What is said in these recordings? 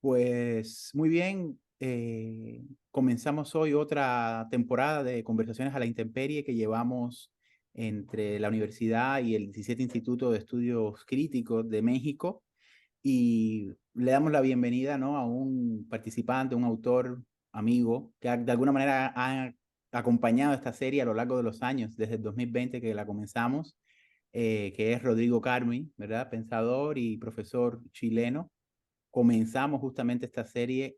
Pues muy bien, comenzamos hoy otra temporada de Conversaciones a la Intemperie que llevamos entre la universidad y el 17 Instituto de Estudios Críticos de México y le damos la bienvenida, ¿no?, a un participante, un autor, amigo, que de alguna manera ha acompañado esta serie a lo largo de los años, desde el 2020 que la comenzamos, que es Rodrigo Carmi, ¿verdad? Pensador y profesor chileno. Comenzamos justamente esta serie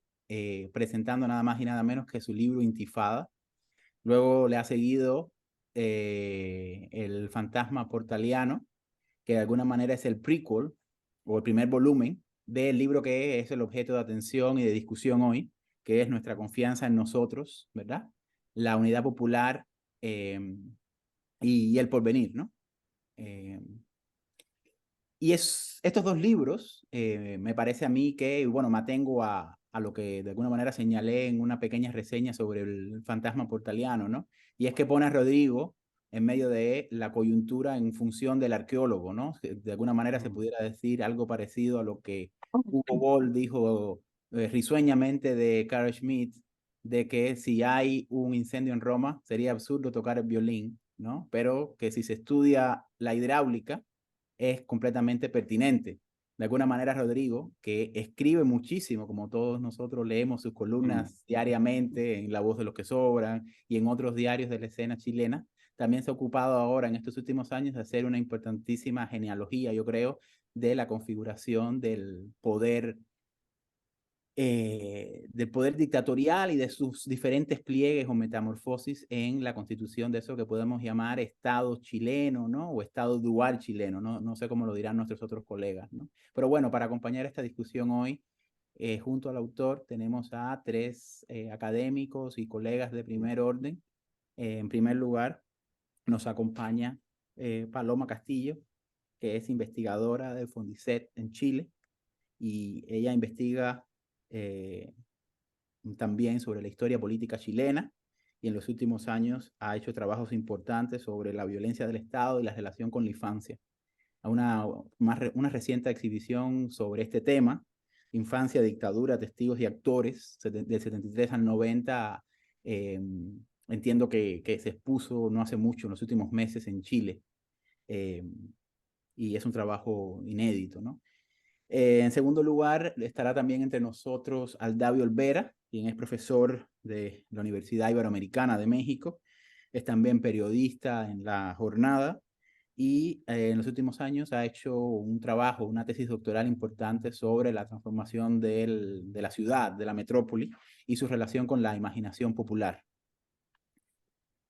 presentando nada más y nada menos que su libro Intifada. Luego le ha seguido El fantasma portaliano, que de alguna manera es el prequel o el primer volumen del libro que es el objeto de atención y de discusión hoy, que es Nuestra confianza en nosotros, ¿verdad? La unidad popular eh, y el porvenir, ¿no? Eh, y estos dos libros, me parece a mí que, bueno, me atengo a lo que de alguna manera señalé en una pequeña reseña sobre el fantasma portaliano, ¿no? Y es que pone a Rodrigo en medio de la coyuntura en función del arqueólogo, ¿no? De alguna manera se Mm. pudiera decir algo parecido a lo que Hugo Boll dijo risueñamente de Carl Schmitt, de que si hay un incendio en Roma sería absurdo tocar el violín, ¿no? Pero que si se estudia la hidráulica, es completamente pertinente. De alguna manera, Rodrigo, que escribe muchísimo, como todos nosotros leemos sus Mm. columnas diariamente en La Voz de los que Sobran y en otros diarios de la escena chilena, también se ha ocupado ahora en estos últimos años de hacer una importantísima genealogía, yo creo, de la configuración del poder dictatorial y de sus diferentes pliegues o metamorfosis en la constitución de eso que podemos llamar Estado chileno, ¿no? O Estado dual chileno, ¿no? No sé cómo lo dirán nuestros otros colegas, ¿no? Pero bueno, para acompañar esta discusión hoy, junto al autor, tenemos a tres académicos y colegas de primer orden. En primer lugar, nos acompaña Paloma Castillo, que es investigadora de Fondicet en Chile, y ella investiga eh, también sobre la historia política chilena y en los últimos años ha hecho trabajos importantes sobre la violencia del Estado y la relación con la infancia. Una reciente exhibición sobre este tema, Infancia, Dictadura, Testigos y Actores, del 73 al 90, eh, entiendo que se expuso no hace mucho, en los últimos meses en Chile, eh, y es un trabajo inédito, ¿no? En segundo lugar, estará también entre nosotros Aldavio Olvera, quien es profesor de la Universidad Iberoamericana de México. Es también periodista en La Jornada y en los últimos años ha hecho un trabajo, una tesis doctoral importante sobre la transformación de la ciudad, de la metrópoli y su relación con la imaginación popular.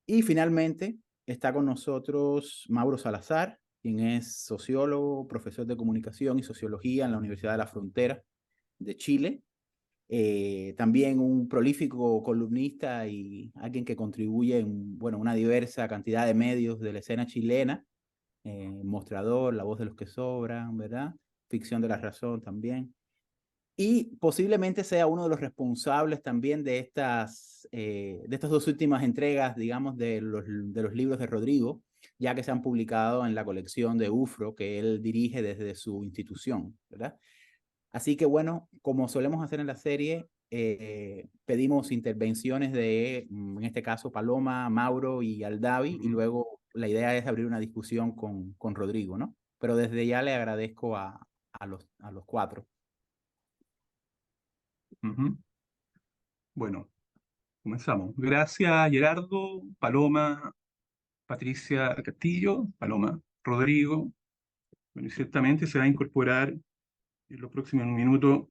Y finalmente está con nosotros Mauro Salazar, quien es sociólogo, profesor de comunicación y sociología en la Universidad de la Frontera de Chile. También un prolífico columnista y alguien que contribuye en, bueno, una diversa cantidad de medios de la escena chilena, Mostrador, La Voz de los que Sobran, ¿verdad? Ficción de la Razón también. Y posiblemente sea uno de los responsables también de estas dos últimas entregas, digamos, de los libros de Rodrigo, ya que se han publicado en la colección de UFRO que él dirige desde su institución, ¿verdad? Así que bueno, como solemos hacer en la serie, pedimos intervenciones de, en este caso, Paloma, Mauro y Aldavi, y Ujú. luego la idea es abrir una discusión con Rodrigo, ¿no? Pero desde ya le agradezco a los cuatro. Ujú. Bueno, comenzamos. Gracias, Gerardo, Paloma, Patricia Castillo, Paloma, Rodrigo. Bueno, y ciertamente se va a incorporar en los próximos minutos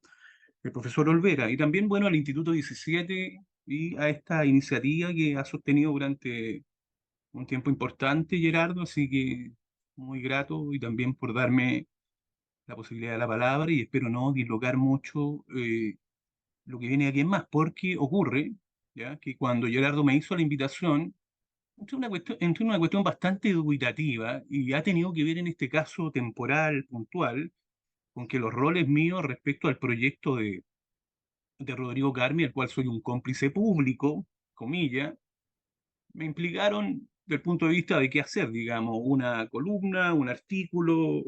el profesor Olvera y también, bueno, al Instituto 17 y a esta iniciativa que ha sostenido durante un tiempo importante, Gerardo, así que muy grato y también por darme la posibilidad de la palabra y espero no dislocar mucho lo que viene aquí en más, porque ocurre, ¿ya?, que cuando Gerardo me hizo la invitación, entré en una cuestión bastante dubitativa y ha tenido que ver en este caso temporal, puntual, con que los roles míos respecto al proyecto de Rodrigo Carmi, el cual soy un cómplice público, comillas, me implicaron del punto de vista de qué hacer, digamos, una columna, un artículo,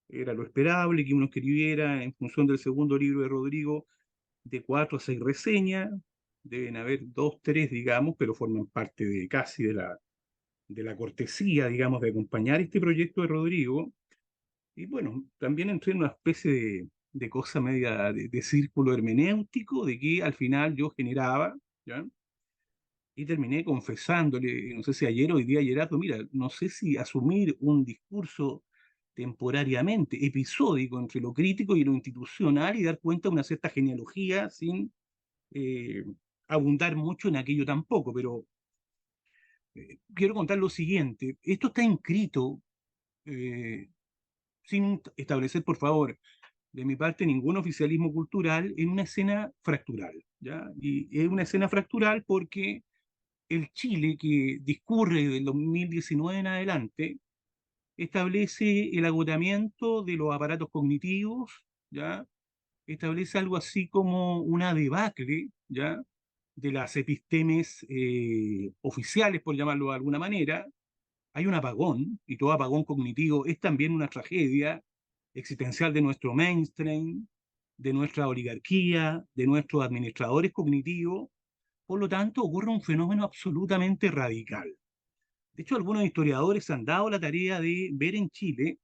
era lo esperable que uno escribiera en función del segundo libro de Rodrigo de 4 a 6 reseñas. Deben haber 2, 3, digamos, pero forman parte de casi de la cortesía, digamos, de acompañar este proyecto de Rodrigo. Y bueno, también entré en una especie de cosa media de círculo hermenéutico, de que al final yo generaba, ¿ya? Y terminé confesándole, no sé si ayer o hoy día, Gerardo, mira, no sé si asumir un discurso temporariamente, episódico entre lo crítico y lo institucional y dar cuenta de una cierta genealogía sin eh, abundar mucho en aquello tampoco, pero quiero contar lo siguiente, esto está inscrito eh, sin establecer, por favor, de mi parte ningún oficialismo cultural en una escena fractural, ¿ya? Y es una escena fractural porque el Chile que discurre del 2019 en adelante establece el agotamiento de los aparatos cognitivos, ¿ya? Establece algo así como una debacle, ¿ya? De las epistemes oficiales, por llamarlo de alguna manera. Hay un apagón, y todo apagón cognitivo es también una tragedia existencial de nuestro mainstream, de nuestra oligarquía, de nuestros administradores cognitivos. Por lo tanto, ocurre un fenómeno absolutamente radical. De hecho, algunos historiadores han dado la tarea de ver en Chile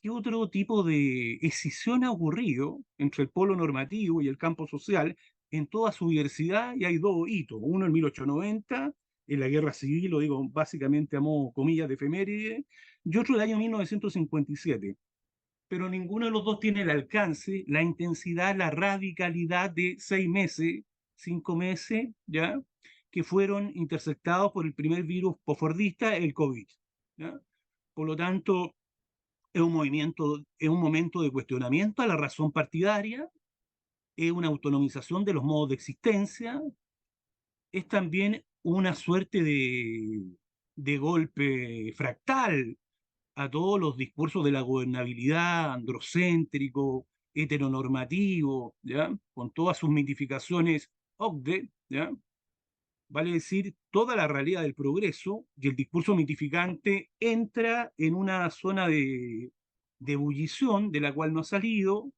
qué otro tipo de escisión ha ocurrido entre el polo normativo y el campo social en toda su diversidad, y hay dos hitos. Uno en 1890, en la Guerra Civil, lo digo básicamente a modo comillas de efeméride, y otro el año 1957. Pero ninguno de los dos tiene el alcance, la intensidad, la radicalidad de 6 meses, 5 meses, ¿ya? Que fueron interceptados por el primer virus posfordista, el COVID, ¿ya? Por lo tanto, es un movimiento, es un momento de cuestionamiento a la razón partidaria, es una autonomización de los modos de existencia, es también una suerte de golpe fractal a todos los discursos de la gobernabilidad, androcéntrico, heteronormativo, ¿ya? Con todas sus mitificaciones OCDE, ¿ya? Vale decir, toda la realidad del progreso y el discurso mitificante entra en una zona de ebullición de la cual no ha salido,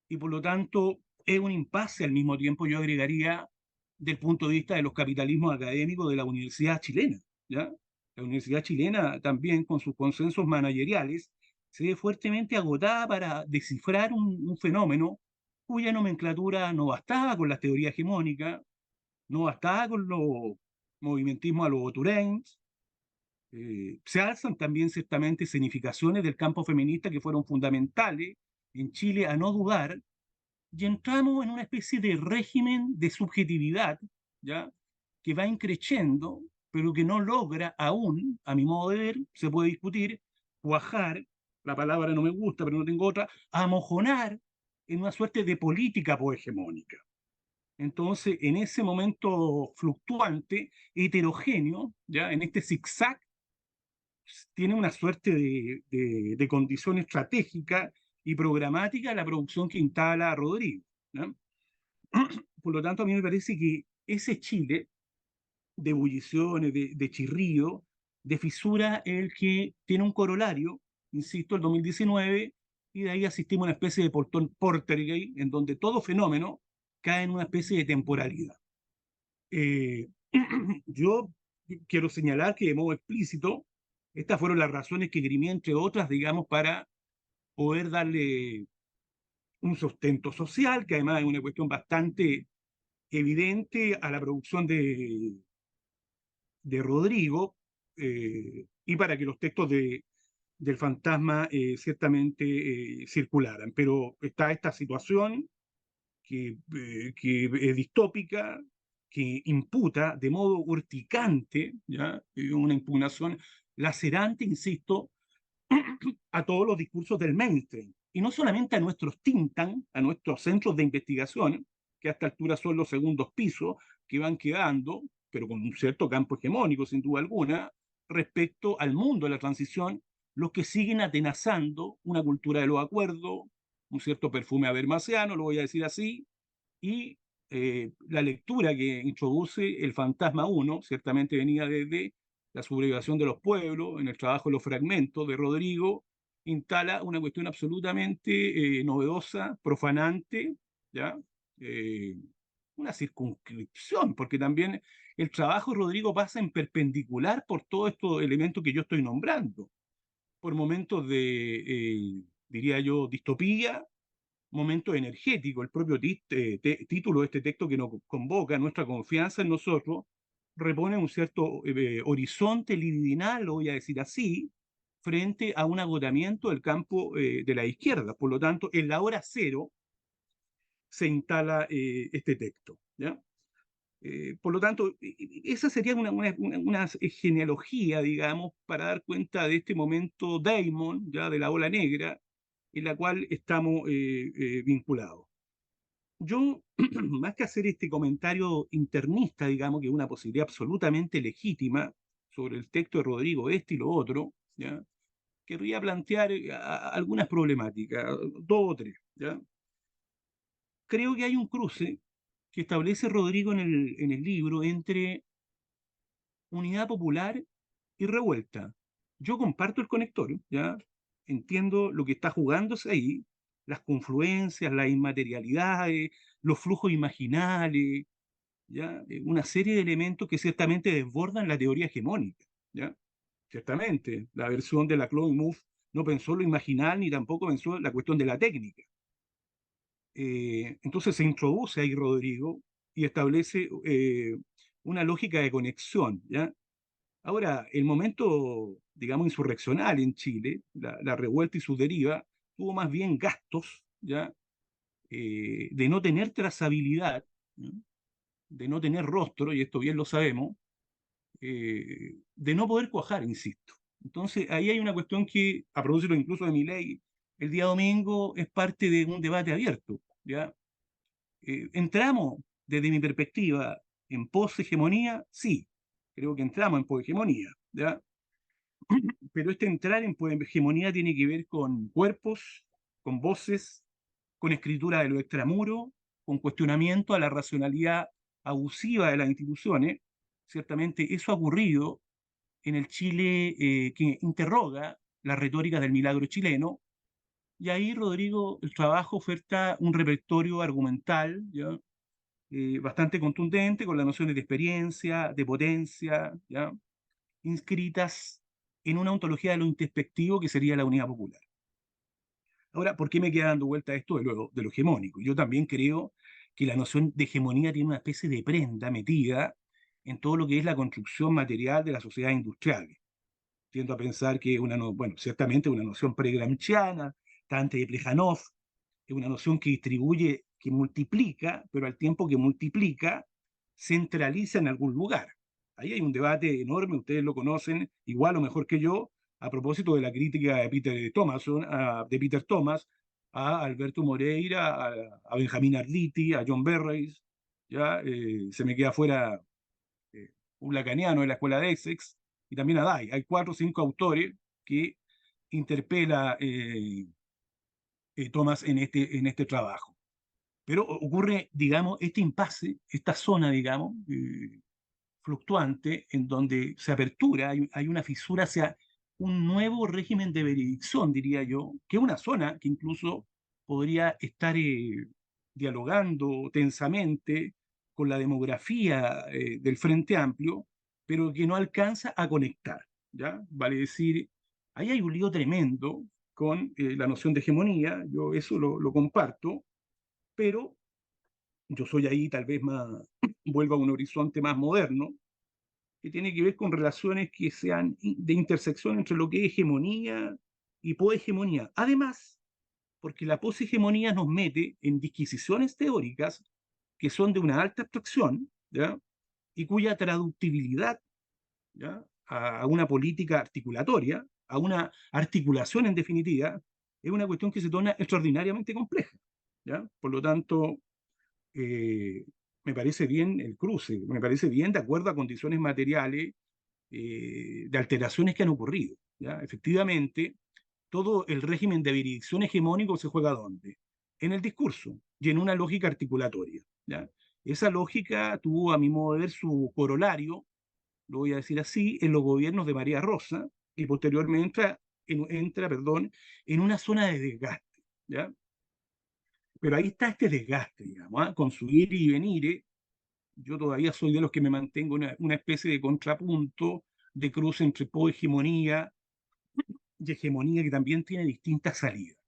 y por lo tanto es un impasse al mismo tiempo, yo agregaría, del punto de vista de los capitalismos académicos de la universidad chilena, ¿ya? La universidad chilena también con sus consensos manageriales se ve fuertemente agotada para descifrar un fenómeno cuya nomenclatura no bastaba con las teorías hegemónicas, no bastaba con los movimentismos a los Bauturins. Se alzan también ciertamente significaciones del campo feminista que fueron fundamentales en Chile, a no dudar, y entramos en una especie de régimen de subjetividad, ¿ya? Que va increciendo, pero que no logra aún, a mi modo de ver, se puede discutir, cuajar, la palabra no me gusta, pero no tengo otra, amojonar en una suerte de política pohegemónica. Entonces, en ese momento fluctuante, heterogéneo, ¿ya? En este zigzag, tiene una suerte de condición estratégica y programática la producción que instala Rodrigo, ¿no? Por lo tanto, a mí me parece que ese Chile de ebulliciones, de chirrío, de fisura, es el que tiene un corolario, insisto, el 2019, y de ahí asistimos a una especie de portón Portergate, en donde todo fenómeno cae en una especie de temporalidad. Eh, yo quiero señalar que de modo explícito, estas fueron las razones que grimí, entre otras, digamos, para poder darle un sustento social, que además es una cuestión bastante evidente a la producción de Rodrigo, y para que los textos del fantasma ciertamente circularan. Pero está esta situación que es distópica, que imputa de modo urticante, ¿ya? Una impugnación lacerante, insisto, a todos los discursos del mainstream. Y no solamente a nuestros think tanks, a nuestros centros de investigación, que a esta altura son los segundos pisos que van quedando, pero con un cierto campo hegemónico, sin duda alguna, respecto al mundo de la transición, los que siguen atenazando una cultura de los acuerdos, un cierto perfume habermasiano, lo voy a decir así, y la lectura que introduce el Fantasma uno ciertamente venía desde la sublevación de los pueblos, en el trabajo de los fragmentos de Rodrigo, instala una cuestión absolutamente novedosa, profanante, ¿ya? Eh, una circunscripción, porque también el trabajo, Rodrigo, pasa en perpendicular por todos estos elementos que yo estoy nombrando, por momentos de, diría yo, distopía, momentos energéticos. El propio título de este texto que nos convoca, nuestra confianza en nosotros, repone un cierto horizonte libidinal, lo voy a decir así, frente a un agotamiento del campo de la izquierda. Por lo tanto, en la hora cero se instala este texto, ¿ya? Por lo tanto, esa sería una genealogía, digamos, para dar cuenta de este momento daemon, ya de la ola negra, en la cual estamos vinculados. Yo, más que hacer este comentario internista, digamos, que es una posibilidad absolutamente legítima sobre el texto de Rodrigo, este y lo otro, ¿ya? Querría plantear algunas problemáticas, dos o tres, ¿ya? Creo que hay un cruce que establece Rodrigo en el libro entre unidad popular y revuelta. Yo comparto el conector, ¿ya? Entiendo lo que está jugándose ahí, las confluencias, las inmaterialidades, los flujos imaginales, ¿ya? Una serie de elementos que ciertamente desbordan la teoría hegemónica, ¿ya? Ciertamente, la versión de la Chloe Mouffe no pensó lo imaginal ni tampoco pensó la cuestión de la técnica. Entonces se introduce ahí Rodrigo y establece una lógica de conexión, ¿ya? Ahora, el momento, digamos, insurreccional en Chile, la revuelta y su deriva, tuvo más bien gastos, ¿ya? De no tener trazabilidad, ¿no? De no tener rostro, y esto bien lo sabemos, de no poder cuajar, insisto. Entonces, ahí hay una cuestión que, a propósito incluso de mi ley, el día domingo es parte de un debate abierto, ¿ya? ¿Entramos, desde mi perspectiva, en poshegemonía? Sí, creo que entramos en poshegemonía, ¿ya? Pero este entrar en hegemonía tiene que ver con cuerpos, con voces, con escritura de lo extramuro, con cuestionamiento a la racionalidad abusiva de las instituciones. Ciertamente eso ha ocurrido en el Chile que interroga la retórica del milagro chileno, y ahí, Rodrigo, el trabajo oferta un repertorio argumental, ¿ya? Bastante contundente, con las nociones de experiencia, de potencia, ¿ya? Inscritas en una ontología de lo introspectivo que sería la unidad popular. Ahora, ¿por qué me queda dando vuelta a esto de lo hegemónico? Yo también creo que la noción de hegemonía tiene una especie de prenda metida en todo lo que es la construcción material de la sociedad industrial. Tiendo a pensar que bueno, ciertamente una noción pre-gramsciana, Dante de Plejánov, es una noción que distribuye, que multiplica, pero al tiempo que multiplica, centraliza en algún lugar. Ahí hay un debate enorme, ustedes lo conocen igual o mejor que yo, a propósito de la crítica de de Peter Thomas, a Alberto Moreira, a Benjamín Arliti, a John Berrays, ya se me queda fuera un lacaniano de la escuela de Essex, y también a Dye. Hay 4 o 5 autores que interpela Thomas en este trabajo. Pero ocurre, digamos, este impasse, esta zona, digamos, fluctuante, en donde se apertura, hay una fisura hacia un nuevo régimen de veredicción, diría yo, que es una zona que incluso podría estar dialogando tensamente con la demografía del Frente Amplio, pero que no alcanza a conectar, ¿ya? Vale decir, ahí hay un lío tremendo con la noción de hegemonía, yo eso lo comparto, pero yo soy ahí tal vez más, vuelvo a un horizonte más moderno, que tiene que ver con relaciones que sean de intersección entre lo que es hegemonía y poshegemonía. Además, porque la poshegemonía nos mete en disquisiciones teóricas que son de una alta abstracción, ¿ya? Y cuya traductibilidad, ¿ya? A una política articulatoria, a una articulación en definitiva, es una cuestión que se torna extraordinariamente compleja, ¿ya? Por lo tanto, eh, me parece bien el cruce, me parece bien de acuerdo a condiciones materiales de alteraciones que han ocurrido, ¿ya? Efectivamente, todo el régimen de jurisdicción hegemónico se juega ¿dónde? En el discurso y en una lógica articulatoria, ¿ya? Esa lógica tuvo, a mi modo de ver, su corolario, lo voy a decir así, en los gobiernos de María Rosa y posteriormente entra, perdón, en una zona de desgaste, ¿ya? Pero ahí está este desgaste, digamos, ¿ah? Con su ir y venir, yo todavía soy de los que me mantengo una especie de contrapunto, de cruce entre pohegemonía y hegemonía que también tiene distintas salidas.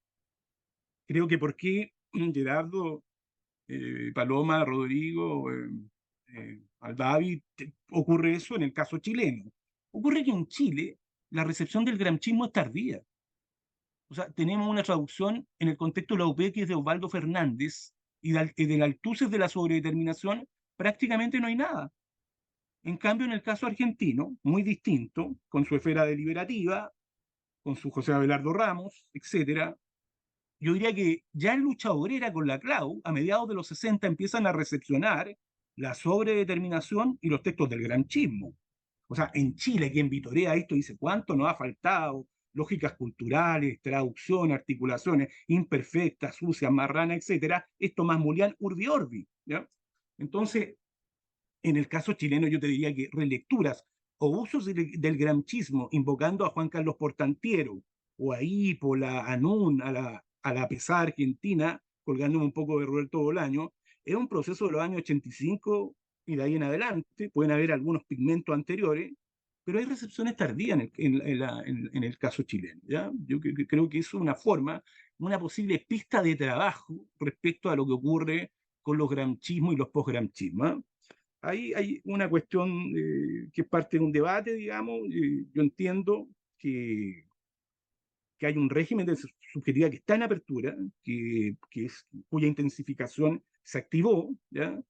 Creo que por qué Gerardo, Paloma, Rodrigo, Aldavi, ocurre eso en el caso chileno. Ocurre que en Chile la recepción del gramscismo es tardía. O sea, tenemos una traducción en el contexto de la UP que es de Osvaldo Fernández y del Altuces de la sobredeterminación prácticamente no hay nada. En cambio, en el caso argentino, muy distinto, con su esfera deliberativa, con su José Abelardo Ramos, etcétera, yo diría que ya en Lucha Obrera con la CLAU, a mediados de los 60 empiezan a recepcionar la sobredeterminación y los textos del granchismo. O sea, en Chile, quien vitorea esto dice, ¿cuánto nos ha faltado? Lógicas culturales, traducción, articulaciones imperfectas, sucias, marranas, etcétera. Esto más Mulián urbi orbi, ¿ya? Entonces, en el caso chileno, yo te diría que relecturas o usos del gramscismo invocando a Juan Carlos Portantiero o a Ípola, a Nun, a la pesada argentina, colgándome un poco de Roberto Bolaño, es un proceso de los años 85 y de ahí en adelante. Pueden haber algunos pigmentos anteriores, pero hay recepciones tardías en el caso chileno, ¿ya? Yo creo que es una forma, una posible pista de trabajo respecto a lo que ocurre con los gramscismos y los posgramscismos, ¿eh? Ahí hay una cuestión que es parte de un debate, digamos. Yo entiendo que hay un régimen de subjetividad que está en apertura, cuya intensificación se activó, ¿ya?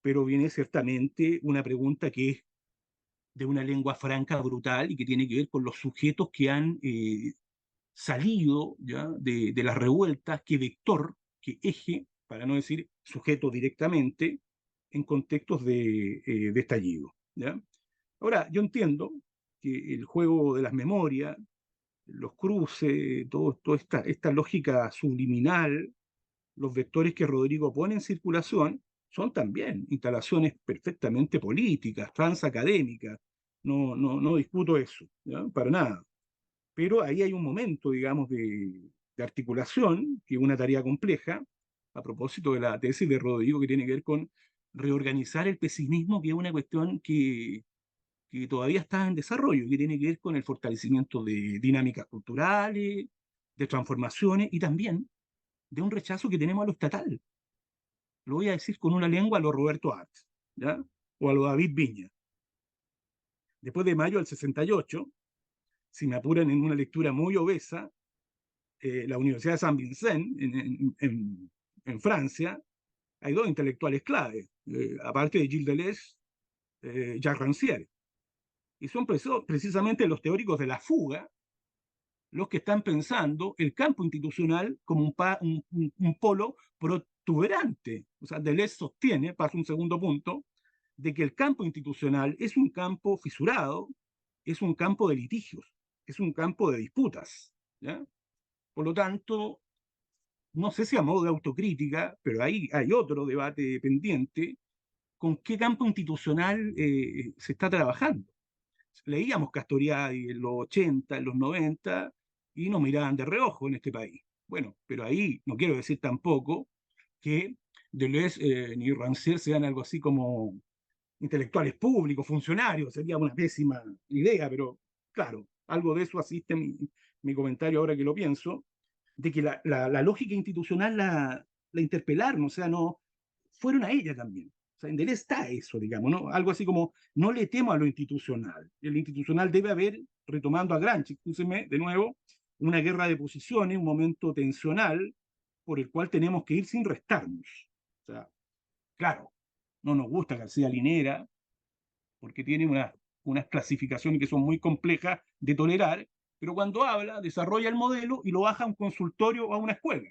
Pero viene ciertamente una pregunta que es de una lengua franca brutal y que tiene que ver con los sujetos que han salido, ¿ya? De las revueltas, que vector, que eje, para no decir sujeto directamente, en contextos de estallido, ¿ya? Ahora, yo entiendo que el juego de las memorias, los cruces, toda esta lógica subliminal, los vectores que Rodrigo pone en circulación, son también instalaciones perfectamente políticas, transacadémicas. No discuto eso, ¿ya? Para nada. Pero ahí hay un momento, digamos, de articulación, que es una tarea compleja, a propósito de la tesis de Rodrigo, que tiene que ver con reorganizar el pesimismo, que es una cuestión que todavía está en desarrollo, que tiene que ver con el fortalecimiento de dinámicas culturales, de transformaciones y también de un rechazo que tenemos a lo estatal. Lo voy a decir con una lengua a lo Roberto Arts, ¿ya? O a lo David Viña. Después de mayo del 68, si me apuran en una lectura muy obesa, la Universidad de Saint-Vincent en Francia, hay dos intelectuales clave, aparte de Gilles Deleuze, Jacques Rancière. Y son precisamente los teóricos de la fuga los que están pensando el campo institucional como un polo protuberante. O sea, Deleuze sostiene, paso un segundo punto, de que el campo institucional es un campo fisurado, es un campo de litigios, es un campo de disputas, ¿ya? Por lo tanto, no sé si a modo de autocrítica, pero ahí hay otro debate pendiente, con qué campo institucional se está trabajando. Leíamos Castoriadis en los 80, en los 90, y nos miraban de reojo en este país. Bueno, pero ahí no quiero decir tampoco que Deleuze ni Rancière sean algo así como intelectuales públicos, funcionarios, sería una pésima idea, pero claro, algo de eso asiste mi comentario ahora que lo pienso, de que la lógica institucional la interpelaron, o sea, no, fueron a ella también. O sea, en Deleuze está eso, digamos, ¿no? Algo así como, no le temo a lo institucional. El institucional debe haber, retomando a Gramsci, escúcheme de nuevo, una guerra de posiciones, un momento tensional por el cual tenemos que ir sin restarnos. O sea, claro, no nos gusta García Linera, porque tiene unas clasificaciones que son muy complejas de tolerar, pero cuando habla, desarrolla el modelo y lo baja a un consultorio o a una escuela.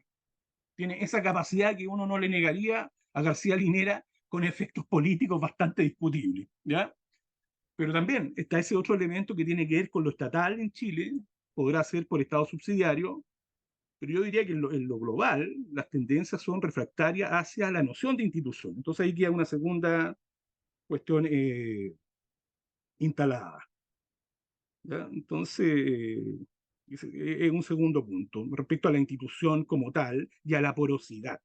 Tiene esa capacidad que uno no le negaría a García Linera con efectos políticos bastante discutibles, ¿ya? Pero también está ese otro elemento que tiene que ver con lo estatal en Chile, podrá ser por Estado subsidiario, pero yo diría que en lo global las tendencias son refractarias hacia la noción de institución. Entonces ahí queda una segunda cuestión instalada, ¿ya? Entonces, Es un segundo punto, respecto a la institución como tal y a la porosidad,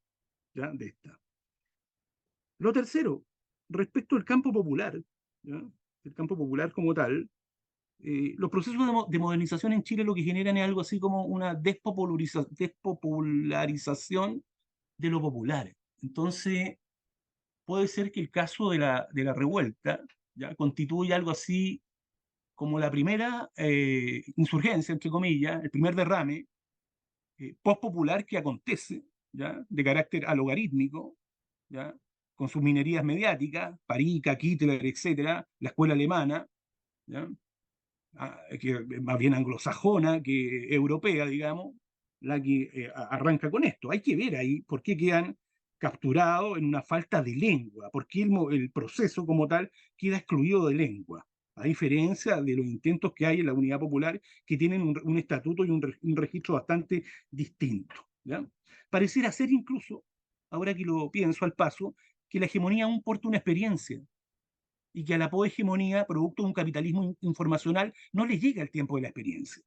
¿ya?, de esta. Lo tercero, respecto al campo popular, ¿ya?, el campo popular como tal, los procesos de modernización en Chile lo que generan es algo así como una despopularización de lo popular. Entonces, puede ser que el caso de la revuelta, ¿ya?, constituya algo así como la primera insurgencia, entre comillas, el primer derrame postpopular que acontece, ¿ya?, de carácter alogarítmico, ¿ya?, con sus minerías mediáticas, Parica, Hitler, etcétera, la escuela alemana, ¿ya?, que más bien anglosajona que europea, digamos, la que arranca con esto. Hay que ver ahí por qué quedan capturados en una falta de lengua, por qué el proceso como tal queda excluido de lengua, a diferencia de los intentos que hay en la Unidad Popular, que tienen un estatuto y un registro bastante distinto, ¿ya? Pareciera ser incluso, ahora que lo pienso al paso, que la hegemonía aún porta una experiencia, y que a la pohegemonía, producto de un capitalismo informacional, no le llega el tiempo de la experiencia,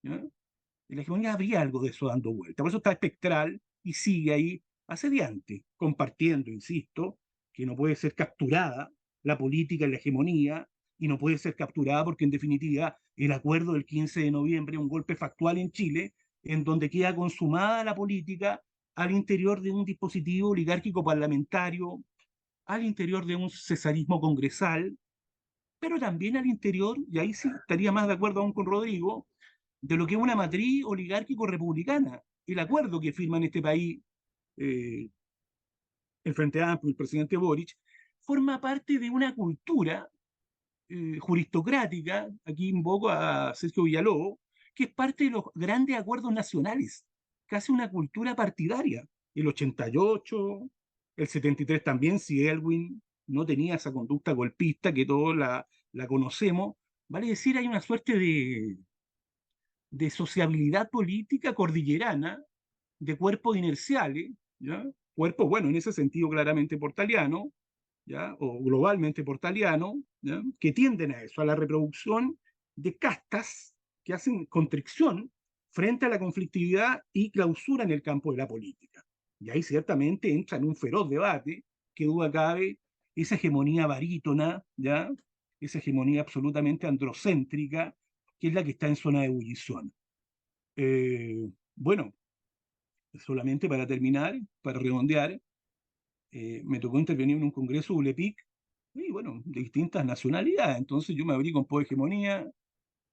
¿ya? En la hegemonía habría algo de eso dando vuelta. Por eso está espectral y sigue ahí asediante, compartiendo, insisto, que no puede ser capturada la política en la hegemonía, y no puede ser capturada porque, en definitiva, el acuerdo del 15 de noviembre es un golpe factual en Chile, en donde queda consumada la política al interior de un dispositivo oligárquico parlamentario, al interior de un cesarismo congresal, pero también al interior, y ahí sí estaría más de acuerdo aún con Rodrigo, de lo que es una matriz oligárquico-republicana. El acuerdo que firma en este país eh, el Frente Amplio, el presidente Boric, forma parte de una cultura juristocrática, aquí invoco a Sergio Villalobos, que es parte de los grandes acuerdos nacionales, casi una cultura partidaria. El 88, el 73 también, si Elwin no tenía esa conducta golpista que todos la conocemos, vale decir, hay una suerte de sociabilidad política cordillerana, de cuerpos inerciales, ¿ya? Cuerpos, bueno, en ese sentido claramente portaliano, ¿ya?, o globalmente portaliano, ¿ya?, que tienden a eso, a la reproducción de castas que hacen constricción frente a la conflictividad y clausura en el campo de la política. Y ahí ciertamente entra en un feroz debate, que duda cabe, esa hegemonía barítona, ¿ya?, esa hegemonía absolutamente androcéntrica, que es la que está en zona de ebullición. Bueno, solamente para terminar, para redondear, me tocó intervenir en un congreso ULEPIC, y bueno, de distintas nacionalidades. Entonces yo me abrí con pohegemonía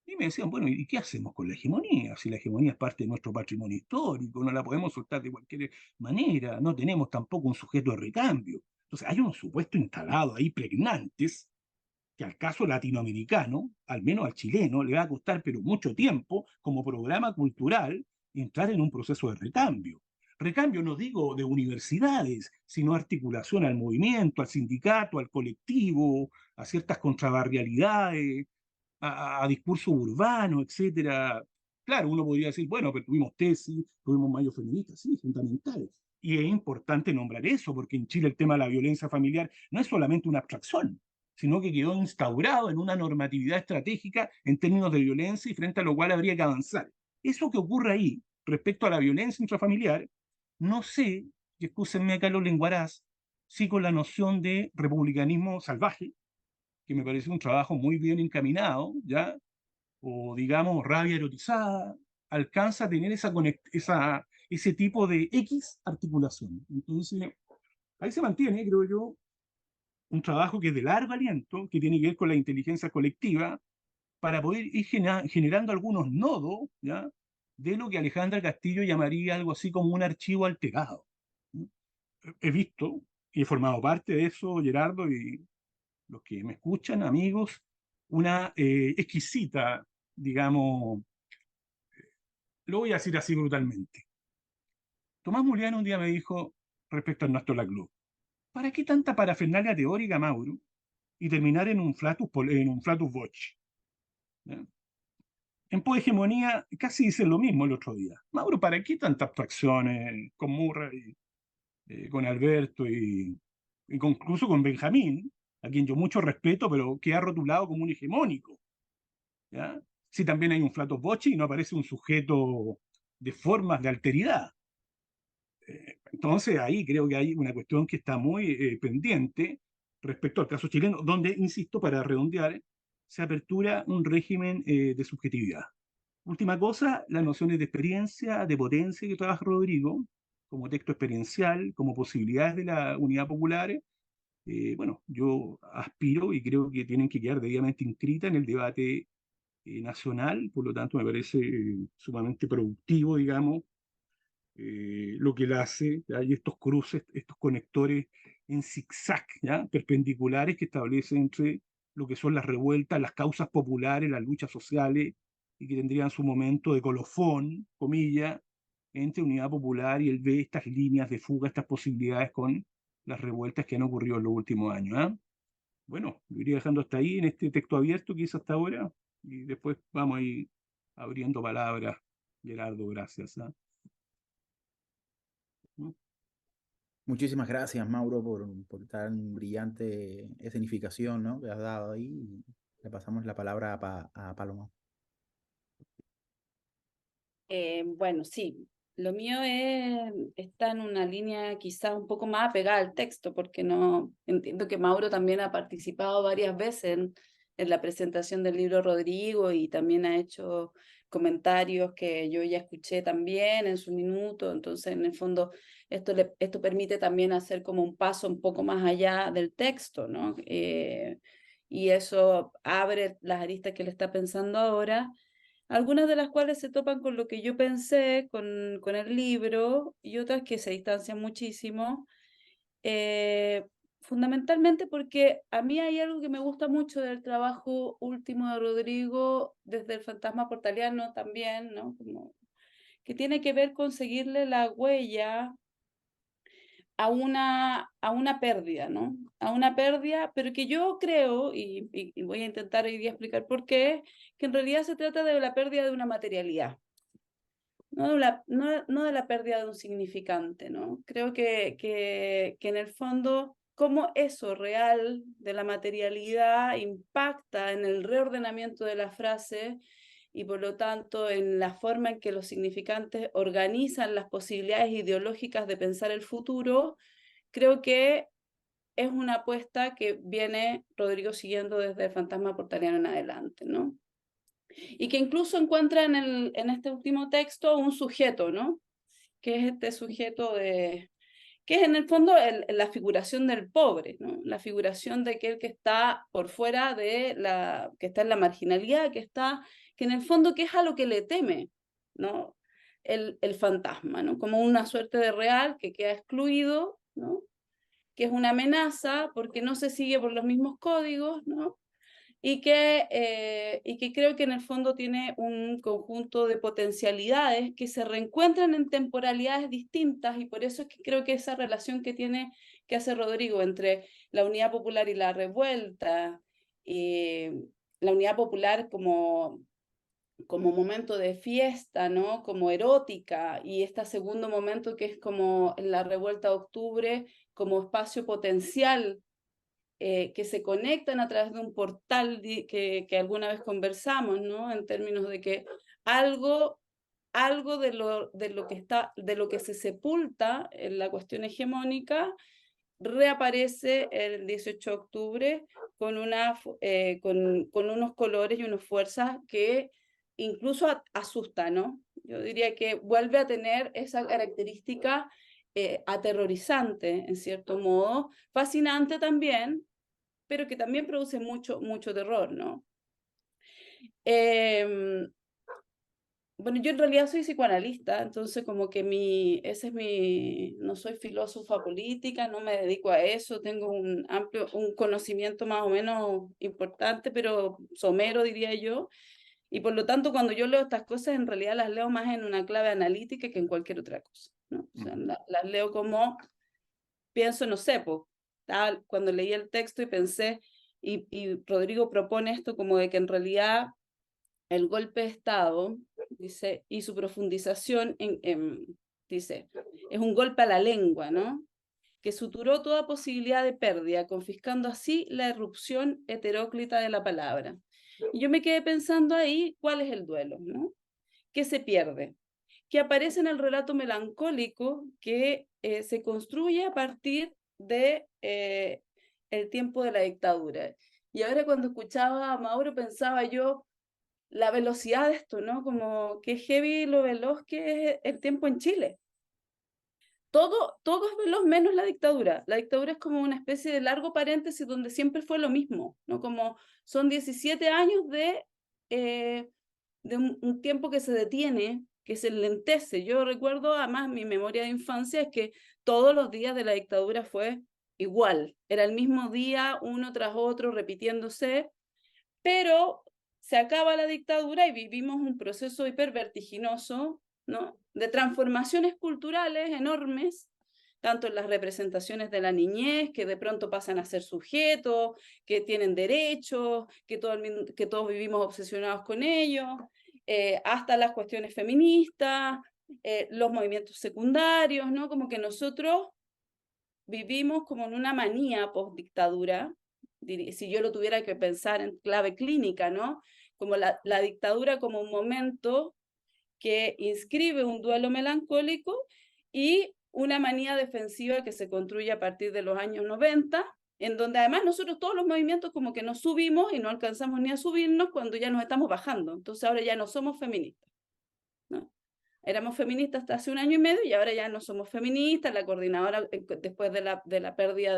y me decían, bueno, ¿y qué hacemos con la hegemonía? Si la hegemonía es parte de nuestro patrimonio histórico, no la podemos soltar de cualquier manera, no tenemos tampoco un sujeto de recambio. Entonces hay unos supuestos instalados ahí pregnantes que al caso latinoamericano, al menos al chileno, le va a costar pero mucho tiempo como programa cultural entrar en un proceso de recambio. Recambio no digo de universidades, sino articulación al movimiento, al sindicato, al colectivo, a ciertas contrabarrialidades, a discurso urbano, etcétera. Claro, uno podría decir, bueno, pero tuvimos tesis, tuvimos mayo feministas, sí, fundamentales. Y es importante nombrar eso, porque en Chile el tema de la violencia familiar no es solamente una abstracción, sino que quedó instaurado en una normatividad estratégica en términos de violencia, y frente a lo cual habría que avanzar. Eso que ocurre ahí respecto a la violencia intrafamiliar, no sé, y excúsenme acá los lenguaraz, si con la noción de republicanismo salvaje, que me parece un trabajo muy bien encaminado, ¿ya?, o digamos rabia erotizada, alcanza a tener ese tipo de X articulación. Entonces, ahí se mantiene, creo yo, un trabajo que es de largo aliento, que tiene que ver con la inteligencia colectiva, para poder ir generando algunos nodos, ¿ya?, de lo que Alejandra Castillo llamaría algo así como un archivo alterado. He visto y he formado parte de eso, Gerardo, y los que me escuchan, amigos, una exquisita, digamos, lo voy a decir así brutalmente. Tomás Mulián un día me dijo, respecto a Ernesto Laclau, ¿para qué tanta parafernalia teórica, Mauro, y terminar en un flatus voce? ¿Ya? En Pohegemonía casi dicen lo mismo el otro día. Mauro, ¿para qué tantas abstracciones con Murray, con Alberto incluso con Benjamín, a quien yo mucho respeto, pero que ha rotulado como un hegemónico? ¿Ya? si también hay un flatus voce y no aparece un sujeto de formas de alteridad? Entonces ahí creo que hay una cuestión que está muy pendiente respecto al caso chileno, donde, insisto, para redondear, se apertura un régimen de subjetividad. Última cosa, las nociones de experiencia, de potencia que trabaja Rodrigo, como texto experiencial, como posibilidades de la unidad popular. Bueno, yo aspiro y creo que tienen que quedar debidamente inscritas en el debate nacional, por lo tanto me parece sumamente productivo, digamos, lo que él hace. Hay estos cruces, estos conectores en zigzag, ¿ya? Perpendiculares que establecen entre lo que son las revueltas, las causas populares, las luchas sociales, y que tendrían su momento de colofón, comillas, entre Unidad Popular, y él ve estas líneas de fuga, estas posibilidades con las revueltas que han ocurrido en los últimos años. ¿Ah? Bueno, lo iría dejando hasta ahí en este texto abierto que hice hasta ahora, y después vamos a ir abriendo palabras. Gerardo, gracias. ¿Ah? ¿Mm? Muchísimas gracias, Mauro, por tan brillante escenificación, ¿no?, que has dado ahí. Y le pasamos la palabra a Paloma. Bueno, sí, lo mío está en una línea quizás un poco más apegada al texto, porque no entiendo que Mauro también ha participado varias veces en la presentación del libro Rodrigo, y también ha hecho comentarios que yo ya escuché también en su minuto. Entonces, en el fondo, esto permite también hacer como un paso un poco más allá del texto, ¿no? Y eso abre las aristas que él está pensando ahora, algunas de las cuales se topan con lo que yo pensé con el libro, y otras que se distancian muchísimo, eh, fundamentalmente porque a mí hay algo que me gusta mucho del trabajo último de Rodrigo, desde el fantasma portaliano también, ¿no? Como que tiene que ver con seguirle la huella a una pérdida, ¿no? A una pérdida, pero que yo creo, y voy a intentar hoy día explicar por qué, que en realidad se trata de la pérdida de una materialidad, no de la pérdida de un significante, ¿no? Creo que en el fondo, cómo eso real de la materialidad impacta en el reordenamiento de la frase, y por lo tanto en la forma en que los significantes organizan las posibilidades ideológicas de pensar el futuro. Creo que es una apuesta que viene Rodrigo siguiendo desde el fantasma portaliano en adelante, ¿no? Y que incluso encuentra en este último texto un sujeto, ¿no? Que es este sujeto que es en el fondo la figuración del pobre, ¿no? La figuración de aquel que está por fuera que está en la marginalidad, que en el fondo, que es a lo que le teme, ¿no? El fantasma, ¿no? Como una suerte de real que queda excluido, ¿no? Que es una amenaza porque no se sigue por los mismos códigos, ¿no? Y que creo que en el fondo tiene un conjunto de potencialidades que se reencuentran en temporalidades distintas, y por eso es que creo que esa relación que hace Rodrigo entre la unidad popular y la revuelta, la unidad popular como momento de fiesta, ¿no? Como erótica, y este segundo momento que es como en la revuelta de octubre, como espacio potencial, que se conectan a través de un portal que alguna vez conversamos, ¿no? En términos de que algo, algo de lo que se sepulta en la cuestión hegemónica reaparece el 18 de octubre con unos colores y unas fuerzas que incluso asusta, ¿no? Yo diría que vuelve a tener esa característica aterrorizante, en cierto modo, fascinante también, pero que también produce mucho, mucho terror, ¿no? Bueno, yo en realidad soy psicoanalista, entonces como que no soy filósofa política, no me dedico a eso, tengo un conocimiento más o menos importante, pero somero, diría yo, y por lo tanto cuando yo leo estas cosas en realidad las leo más en una clave analítica que en cualquier otra cosa, ¿no? O sea, las leo como, pienso, no sé, pues, cuando leí el texto y pensé, y Rodrigo propone esto como de que en realidad el golpe de Estado, dice, y su profundización dice, es un golpe a la lengua, ¿no? que suturó toda posibilidad de pérdida, confiscando así la irrupción heteróclita de la palabra. Y yo me quedé pensando ahí, ¿cuál es el duelo, ¿no? ¿Qué se pierde? Que aparece en el relato melancólico que se construye a partir de el tiempo de la dictadura. Y ahora cuando escuchaba a Mauro pensaba yo la velocidad de esto, ¿no? Como que heavy lo veloz que es el tiempo en Chile. Todo es veloz menos la dictadura. La dictadura es como una especie de largo paréntesis donde siempre fue lo mismo, ¿no? Como son 17 años de un tiempo que se detiene, que se lentece. Yo recuerdo, además, mi memoria de infancia es que todos los días de la dictadura fue igual. Era el mismo día, uno tras otro, repitiéndose, pero se acaba la dictadura y vivimos un proceso hipervertiginoso, ¿no? De transformaciones culturales enormes, tanto en las representaciones de la niñez, que de pronto pasan a ser sujetos, que tienen derechos, que todos vivimos obsesionados con ellos, hasta las cuestiones feministas, los movimientos secundarios, ¿no? Como que nosotros vivimos como en una manía post-dictadura, si yo lo tuviera que pensar en clave clínica, ¿no? Como la dictadura como un momento que inscribe un duelo melancólico y una manía defensiva que se construye a partir de los años 90, en donde además nosotros todos los movimientos como que nos subimos y no alcanzamos ni a subirnos cuando ya nos estamos bajando. Entonces ahora ya no somos feministas, ¿no? Éramos feministas hasta hace un año y medio y ahora ya no somos feministas. La coordinadora, después de la pérdida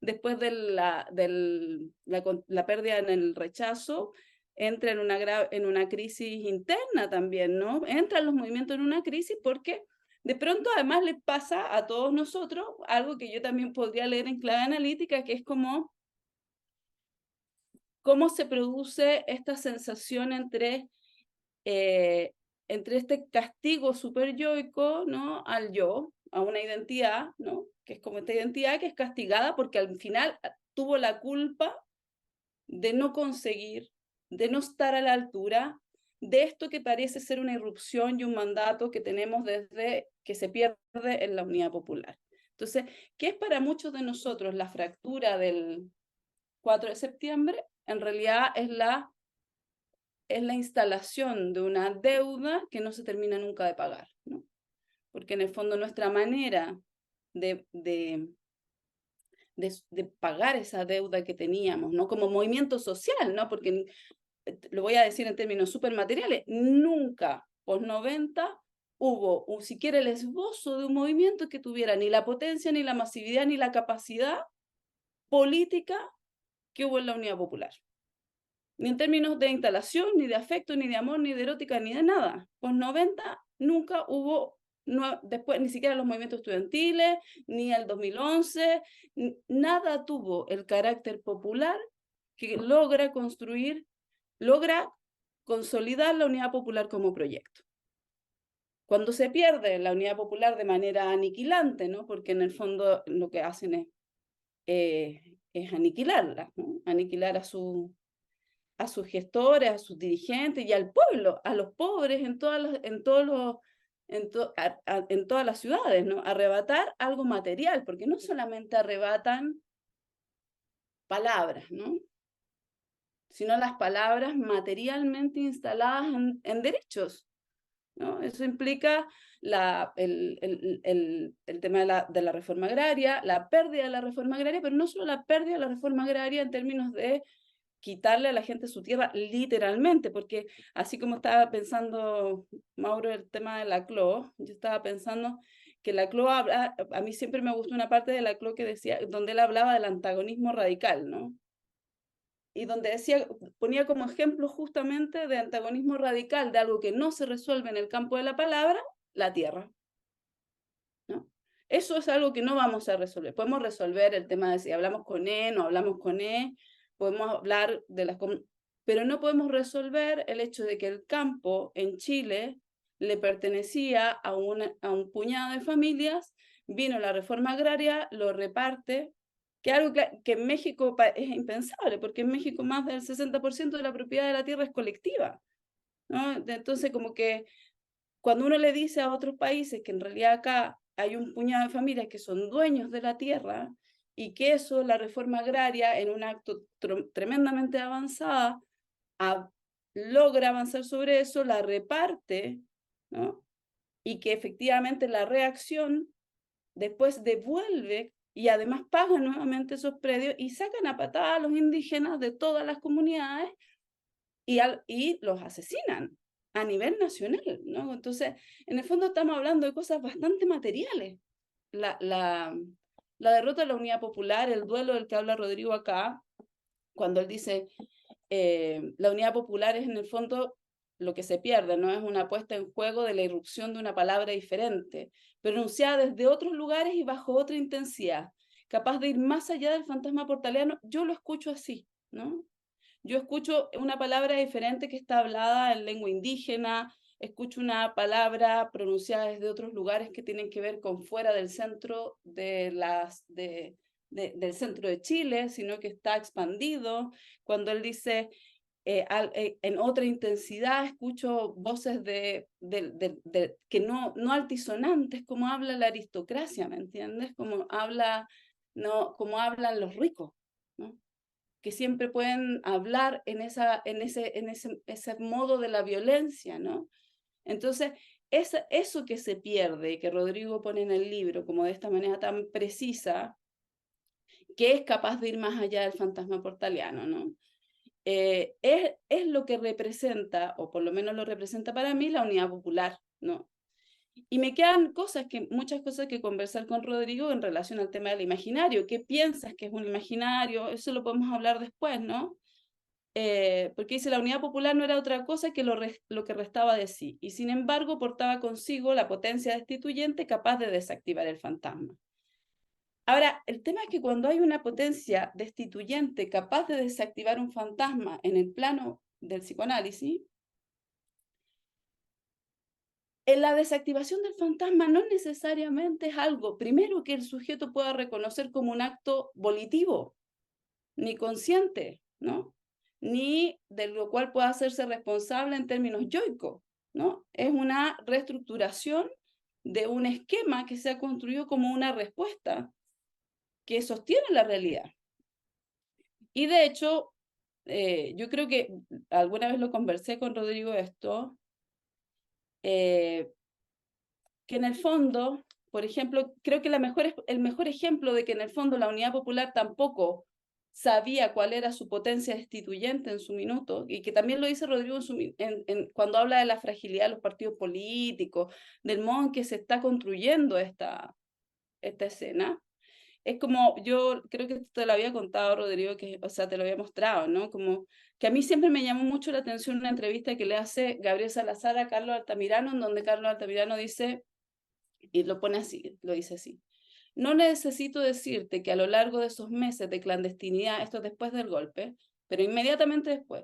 después de la pérdida en el rechazo, entra en una crisis interna también, ¿no? Entran los movimientos en una crisis porque de pronto además les pasa a todos nosotros algo que yo también podría leer en clave analítica, que es como cómo se produce esta sensación entre este castigo superyoico, ¿no? Al yo, a una identidad, ¿no? Que es como esta identidad que es castigada porque al final tuvo la culpa de no conseguir, de no estar a la altura de esto que parece ser una irrupción y un mandato que tenemos desde que se pierde en la Unidad Popular. Entonces, ¿qué es para muchos de nosotros la fractura del 4 de septiembre? En realidad es la instalación de una deuda que no se termina nunca de pagar, ¿no? Porque en el fondo nuestra manera de pagar esa deuda que teníamos, ¿no? Como movimiento social, ¿no? Porque lo voy a decir en términos súper materiales, nunca post 90 hubo siquiera el esbozo de un movimiento que tuviera ni la potencia, ni la masividad, ni la capacidad política que hubo en la Unidad Popular. Ni en términos de instalación, ni de afecto, ni de amor, ni de erótica, ni de nada. Post 90 nunca hubo, después ni siquiera los movimientos estudiantiles, ni el 2011, nada tuvo el carácter popular que logra consolidar la Unidad Popular como proyecto. Cuando se pierde la Unidad Popular de manera aniquilante, ¿no? Porque en el fondo lo que hacen es aniquilarla, ¿no? Aniquilar a sus gestores, a sus dirigentes y al pueblo, a los pobres en todas las ciudades, ¿no? Arrebatar algo material, porque no solamente arrebatan palabras, ¿no? Sino las palabras materialmente instaladas en derechos, ¿no? Eso implica el tema de la reforma agraria, la pérdida de la reforma agraria, pero no solo la pérdida de la reforma agraria en términos de quitarle a la gente su tierra literalmente, porque así como estaba pensando Mauro el tema de la CLO, yo estaba pensando que la CLO a mí siempre me gustó una parte de la CLO que decía, donde él hablaba del antagonismo radical, ¿no? Y donde ponía como ejemplo justamente de antagonismo radical, de algo que no se resuelve en el campo de la palabra, la tierra, ¿no? Eso es algo que no vamos a resolver. Podemos resolver el tema de si hablamos con E, no hablamos con E, podemos hablar de las... Pero no podemos resolver el hecho de que el campo en Chile le pertenecía a un puñado de familias, vino la reforma agraria, lo reparte, que algo que en México es impensable, porque en México más del 60% de la propiedad de la tierra es colectiva, ¿no? Entonces, como que cuando uno le dice a otros países que en realidad acá hay un puñado de familias que son dueños de la tierra y que eso, la reforma agraria, en un acto tremendamente avanzada, logra avanzar sobre eso, la reparte, ¿no? Y que efectivamente la reacción después devuelve y además pagan nuevamente esos predios y sacan a patadas a los indígenas de todas las comunidades y los asesinan a nivel nacional, ¿no? Entonces, en el fondo estamos hablando de cosas bastante materiales. La derrota de la Unidad Popular, el duelo del que habla Rodrigo acá, cuando él dice, la Unidad Popular es en el fondo lo que se pierde, no es una puesta en juego de la irrupción de una palabra diferente, pronunciada desde otros lugares y bajo otra intensidad, capaz de ir más allá del fantasma portaleano. Yo lo escucho así, ¿no? Yo escucho una palabra diferente que está hablada en lengua indígena, escucho una palabra pronunciada desde otros lugares que tienen que ver con fuera del centro del centro de Chile, sino que está expandido. Cuando él dice en otra intensidad, escucho voces que no altisonantes, como habla la aristocracia, ¿me entiendes? Como hablan los ricos, ¿no? Que siempre pueden hablar en ese modo de la violencia, ¿no? Entonces, eso que se pierde y que Rodrigo pone en el libro como de esta manera tan precisa, que es capaz de ir más allá del fantasma portaliano, ¿no? Es lo que representa, o por lo menos lo representa para mí, la Unidad Popular, ¿no? Y me quedan muchas cosas que conversar con Rodrigo en relación al tema del imaginario. ¿Qué piensas que es un imaginario? Eso lo podemos hablar después, ¿no? Porque dice, la Unidad Popular no era otra cosa que lo que restaba de sí, y sin embargo portaba consigo la potencia destituyente capaz de desactivar el fantasma. Ahora, el tema es que cuando hay una potencia destituyente capaz de desactivar un fantasma en el plano del psicoanálisis, en la desactivación del fantasma no necesariamente es algo, primero, que el sujeto pueda reconocer como un acto volitivo, ni consciente, ¿no? Ni de lo cual pueda hacerse responsable en términos yoicos, ¿no? Es una reestructuración de un esquema que se ha construido como una respuesta que sostiene la realidad. Y de hecho, yo creo que alguna vez lo conversé con Rodrigo esto, que en el fondo, por ejemplo, creo que el mejor ejemplo de que en el fondo la Unidad Popular tampoco sabía cuál era su potencia destituyente en su minuto, y que también lo dice Rodrigo cuando habla de la fragilidad de los partidos políticos, del modo en que se está construyendo esta escena. Es como, yo creo que te lo había contado, Rodrigo, o sea, te lo había mostrado, ¿no? Como que a mí siempre me llamó mucho la atención una entrevista que le hace Gabriel Salazar a Carlos Altamirano, en donde Carlos Altamirano dice, y lo pone así, lo dice así: no necesito decirte que a lo largo de esos meses de clandestinidad, esto después del golpe, pero inmediatamente después,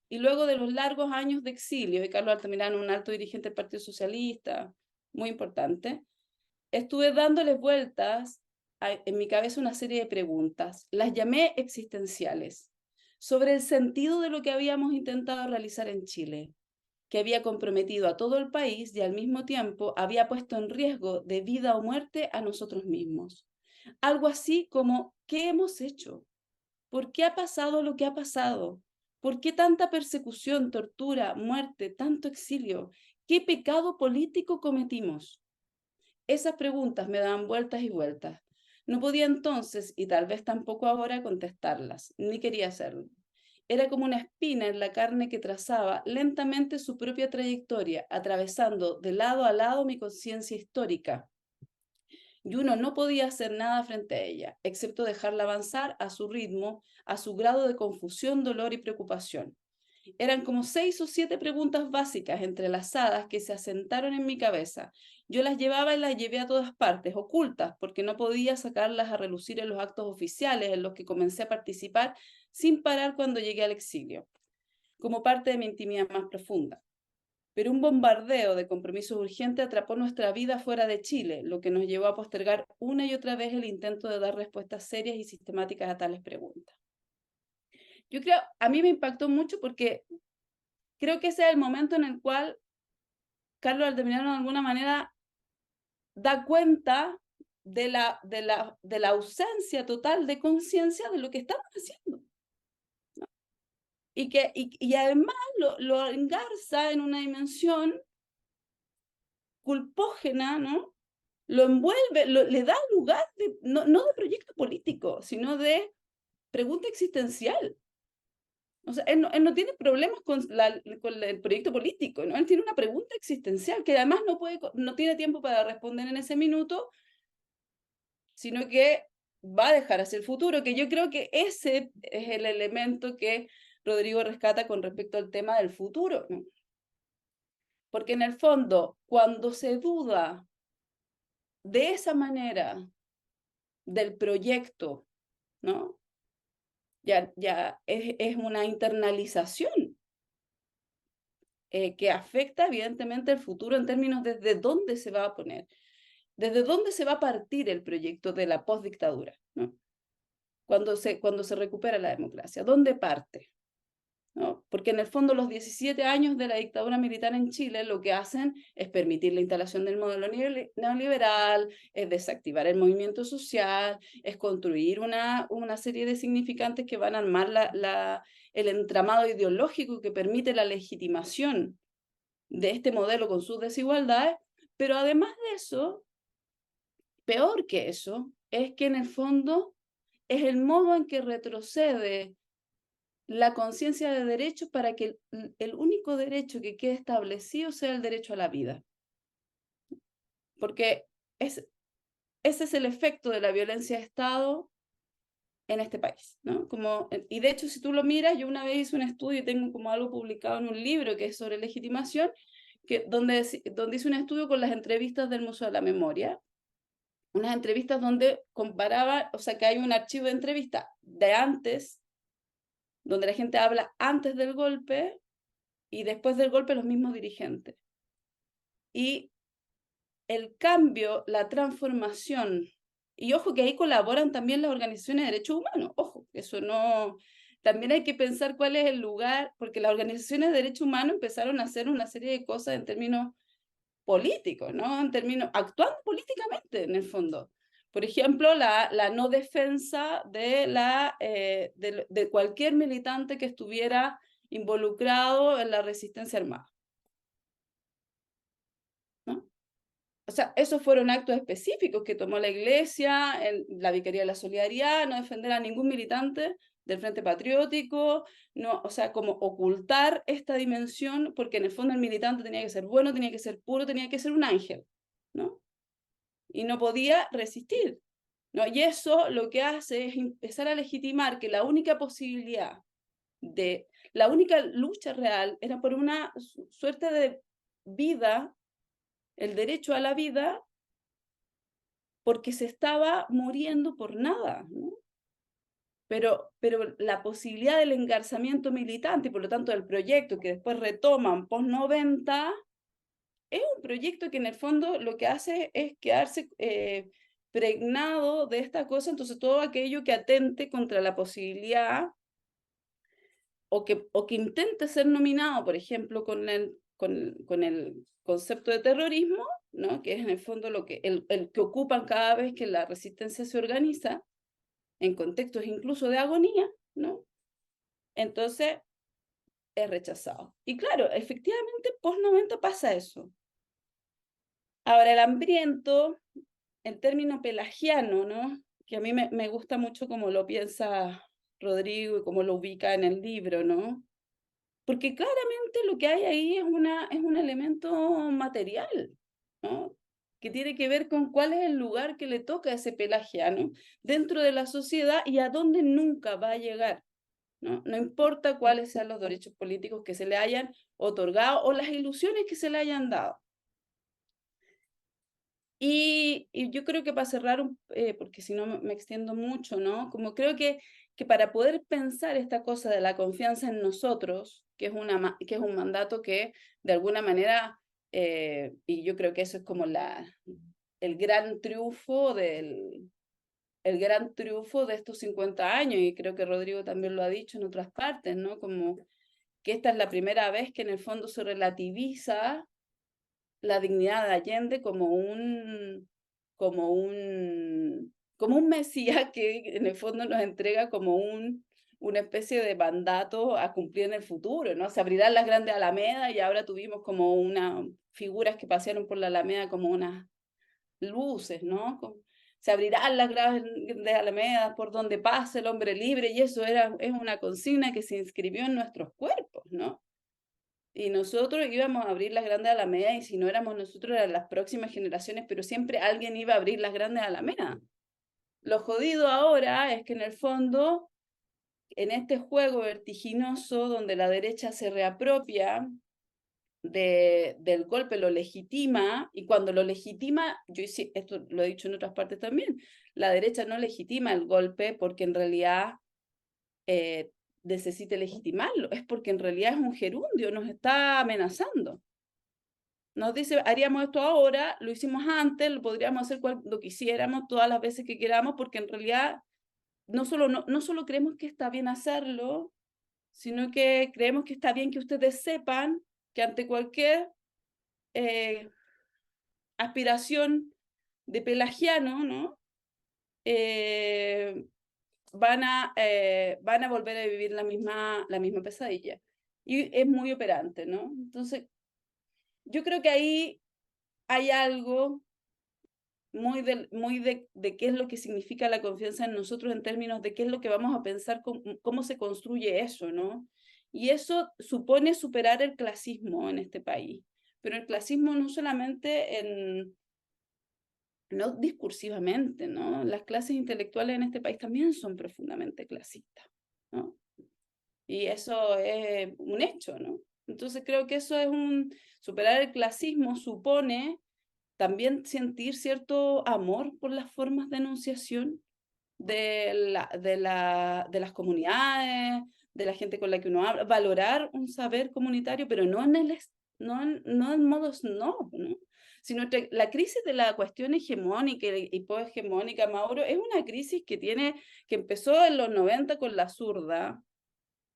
y luego de los largos años de exilio, y Carlos Altamirano, un alto dirigente del Partido Socialista, muy importante, estuve dándoles vueltas en mi cabeza una serie de preguntas, las llamé existenciales, sobre el sentido de lo que habíamos intentado realizar en Chile, que había comprometido a todo el país y al mismo tiempo había puesto en riesgo de vida o muerte a nosotros mismos. Algo así como, ¿qué hemos hecho? ¿Por qué ha pasado lo que ha pasado? ¿Por qué tanta persecución, tortura, muerte, tanto exilio? ¿Qué pecado político cometimos? Esas preguntas me daban vueltas y vueltas. No podía entonces, y tal vez tampoco ahora, contestarlas, ni quería hacerlo. Era como una espina en la carne que trazaba lentamente su propia trayectoria, atravesando de lado a lado mi conciencia histórica. Y uno no podía hacer nada frente a ella, excepto dejarla avanzar a su ritmo, a su grado de confusión, dolor y preocupación. Eran como 6 o 7 preguntas básicas entrelazadas que se asentaron en mi cabeza. Yo las llevaba y las llevé a todas partes, ocultas, porque no podía sacarlas a relucir en los actos oficiales en los que comencé a participar sin parar cuando llegué al exilio, como parte de mi intimidad más profunda. Pero un bombardeo de compromisos urgentes atrapó nuestra vida fuera de Chile, lo que nos llevó a postergar una y otra vez el intento de dar respuestas serias y sistemáticas a tales preguntas. Yo creo, a mí me impactó mucho porque creo que ese es el momento en el cual Carlos Altamirano de alguna manera da cuenta de la ausencia total de conciencia de lo que estamos haciendo. Y además lo engarza en una dimensión culpógena, ¿no? Lo envuelve, le da lugar no de proyecto político, sino de pregunta existencial. O sea, él no tiene problemas con el proyecto político, ¿no? Él tiene una pregunta existencial que además no tiene tiempo para responder en ese minuto, sino que va a dejar hacia el futuro, que yo creo que ese es el elemento que Rodrigo rescata con respecto al tema del futuro, ¿no? Porque en el fondo, cuando se duda de esa manera del proyecto, ¿no? Ya es una internalización que afecta evidentemente el futuro en términos de desde dónde se va a poner, desde dónde se va a partir el proyecto de la postdictadura, ¿no? Cuando se recupera la democracia, ¿dónde parte? ¿No? Porque en el fondo los 17 años de la dictadura militar en Chile lo que hacen es permitir la instalación del modelo neoliberal, es desactivar el movimiento social, es construir una serie de significantes que van a armar el entramado ideológico que permite la legitimación de este modelo con sus desigualdades, pero además de eso, peor que eso, es que en el fondo es el modo en que retrocede la conciencia de derechos para que el único derecho que quede establecido sea el derecho a la vida. Porque ese es el efecto de la violencia de Estado en este país, ¿no? Y de hecho, si tú lo miras, yo una vez hice un estudio y tengo como algo publicado en un libro que es sobre legitimación, donde hice un estudio con las entrevistas del Museo de la Memoria, unas entrevistas donde comparaba, o sea, que hay un archivo de entrevista de antes, donde la gente habla antes del golpe y después del golpe los mismos dirigentes. Y el cambio, la transformación, y ojo que ahí colaboran también las organizaciones de derechos humanos, ojo, eso no, también hay que pensar cuál es el lugar, porque las organizaciones de derechos humanos empezaron a hacer una serie de cosas en términos políticos, ¿no? En términos, actuando políticamente en el fondo. Por ejemplo, la no defensa de cualquier militante que estuviera involucrado en la resistencia armada, ¿no? O sea, esos fueron actos específicos que tomó la Iglesia, la Vicaría de la Solidaridad, no defender a ningún militante del Frente Patriótico, no, o sea, como ocultar esta dimensión, porque en el fondo el militante tenía que ser bueno, tenía que ser puro, tenía que ser un ángel, ¿no? Y no podía resistir, ¿no? Y eso lo que hace es empezar a legitimar que la única posibilidad la única lucha real era por una suerte de vida, el derecho a la vida, porque se estaba muriendo por nada, ¿no? Pero la posibilidad del engarzamiento militante y por lo tanto del proyecto que después retoman post-90 es un proyecto que en el fondo lo que hace es quedarse pregnado de esta cosa, entonces todo aquello que atente contra la posibilidad o que intente ser nominado, por ejemplo, con el concepto de terrorismo, ¿no? Que es en el fondo el que ocupan cada vez que la resistencia se organiza, en contextos incluso de agonía, ¿no? Entonces es rechazado. Y claro, efectivamente, post-90 pasa eso. Ahora, el hambriento, el término pelagiano, ¿no? Que a mí me gusta mucho como lo piensa Rodrigo y cómo lo ubica en el libro, ¿no? Porque claramente lo que hay ahí es un elemento material, ¿no? Que tiene que ver con cuál es el lugar que le toca a ese pelagiano dentro de la sociedad y a dónde nunca va a llegar, ¿no? No importa cuáles sean los derechos políticos que se le hayan otorgado o las ilusiones que se le hayan dado. Y yo creo que para cerrar, porque si no me extiendo mucho, ¿no? Como creo que para poder pensar esta cosa de la confianza en nosotros, que es un mandato que de alguna manera, y yo creo que eso es como el gran triunfo el gran triunfo de estos 50 años, y creo que Rodrigo también lo ha dicho en otras partes, ¿no? Como que esta es la primera vez que en el fondo se relativiza la dignidad de Allende como un mesías que en el fondo nos entrega como una especie de mandato a cumplir en el futuro, ¿no? Se abrirán las grandes alamedas y ahora tuvimos como unas figuras que pasearon por la alameda como unas luces, ¿no? Se abrirán las grandes alamedas por donde pase el hombre libre y eso es una consigna que se inscribió en nuestros cuerpos, ¿no? Y nosotros íbamos a abrir las grandes alamedas y si no éramos nosotros eran las próximas generaciones, pero siempre alguien iba a abrir las grandes alamedas. Lo jodido ahora es que en el fondo, en este juego vertiginoso donde la derecha se reapropia del golpe, lo legitima, y cuando lo legitima, esto lo he dicho en otras partes también, la derecha no legitima el golpe porque en realidad necesite legitimarlo, es porque en realidad es un gerundio, nos está amenazando. Nos dice, haríamos esto ahora, lo hicimos antes, lo podríamos hacer cuando quisiéramos, todas las veces que queramos, porque en realidad no solo creemos que está bien hacerlo, sino que creemos que está bien que ustedes sepan que ante cualquier aspiración de pelagiano, ¿no? Van a volver a vivir la misma pesadilla. Y es muy operante, ¿no? Entonces, yo creo que ahí hay algo de qué es lo que significa la confianza en nosotros en términos de qué es lo que vamos a pensar, cómo se construye eso, ¿no? Y eso supone superar el clasismo en este país, pero el clasismo no solamente no discursivamente, ¿no? Las clases intelectuales en este país también son profundamente clasistas, ¿no? Y eso es un hecho, ¿no? Entonces creo que superar el clasismo supone también sentir cierto amor por las formas de enunciación de las comunidades, de la gente con la que uno habla, valorar un saber comunitario, pero no en modo snob, ¿no? Sino la crisis de la cuestión hegemónica y poshegemónica, Mauro, es una crisis que empezó en los 90 con la zurda,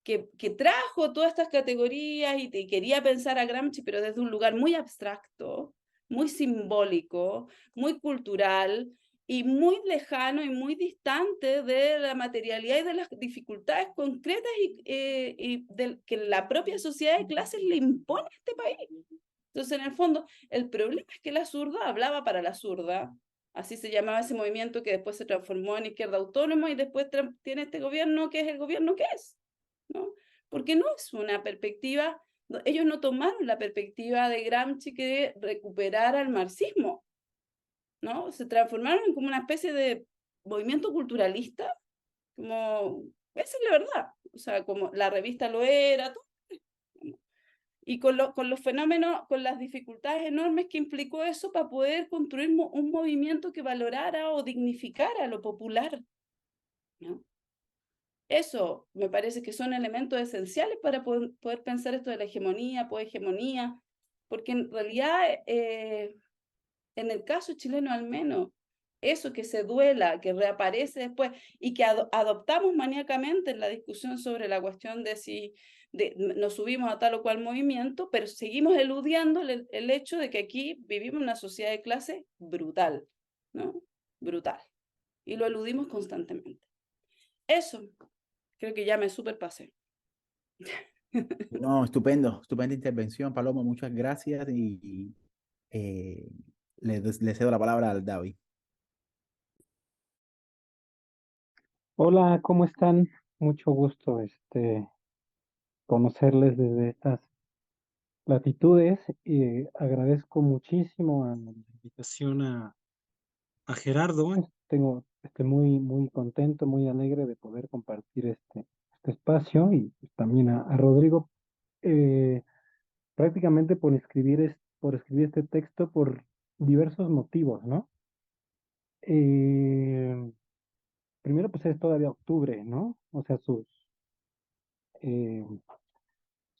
que trajo todas estas categorías y quería pensar a Gramsci, pero desde un lugar muy abstracto, muy simbólico, muy cultural y muy lejano y muy distante de la materialidad y de las dificultades concretas que la propia sociedad de clases le impone a este país. Entonces, en el fondo, el problema es que la zurda hablaba para la zurda, así se llamaba ese movimiento que después se transformó en izquierda autónoma y después tiene este gobierno que es el gobierno que es, ¿no? Porque no es una perspectiva, ellos no tomaron la perspectiva de Gramsci que recuperara el marxismo, ¿no? Se transformaron en como una especie de movimiento culturalista, como, esa es la verdad, o sea, como la revista lo era, todo, y con los fenómenos, con las dificultades enormes que implicó eso para poder construir un movimiento que valorara o dignificara lo popular, ¿no? Eso me parece que son elementos esenciales para poder pensar esto de la hegemonía, poshegemonía, porque en realidad, en el caso chileno al menos, eso que se duela, que reaparece después y que adoptamos maníacamente en la discusión sobre la cuestión de si nos subimos a tal o cual movimiento, pero seguimos eludiendo el hecho de que aquí vivimos una sociedad de clase brutal, ¿no? Brutal. Y lo eludimos constantemente. Eso, creo que ya me superpasé. No, estupendo, estupenda intervención, Paloma, muchas gracias y le cedo la palabra al David. Hola, ¿cómo están? Mucho gusto, conocerles desde estas latitudes y agradezco muchísimo la invitación a Gerardo. Muy, muy contento, muy alegre de poder compartir este espacio y pues, también a Rodrigo, eh, prácticamente por escribir este texto por diversos motivos, ¿no? Eh, Primero, pues es todavía octubre, ¿no? O sea, eh,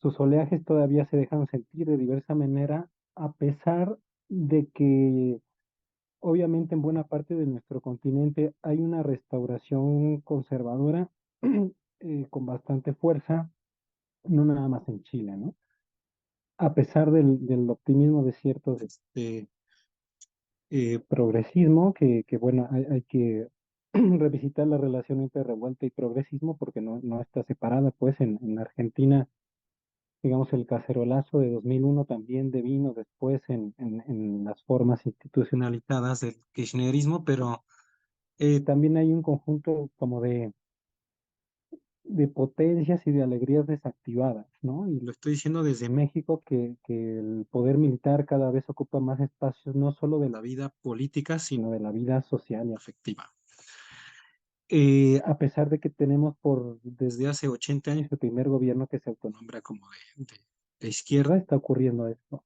sus oleajes todavía se dejan sentir de diversa manera, a pesar de que obviamente en buena parte de nuestro continente hay una restauración conservadora con bastante fuerza, no nada más en Chile, ¿no? a pesar del optimismo de ciertos progresismo, que bueno, hay que revisitar la relación entre revuelta y progresismo porque no está separada, pues en Argentina, digamos, el cacerolazo de 2001 también devino después en las formas institucionalizadas del kirchnerismo, pero también hay un conjunto como de potencias y de alegrías desactivadas, ¿no? Y lo estoy diciendo desde México, que el poder militar cada vez ocupa más espacios, no solo de la vida política, sino de la vida social y afectiva. A pesar de que tenemos desde hace 80 años el primer gobierno que se autonombra como de izquierda, está ocurriendo esto.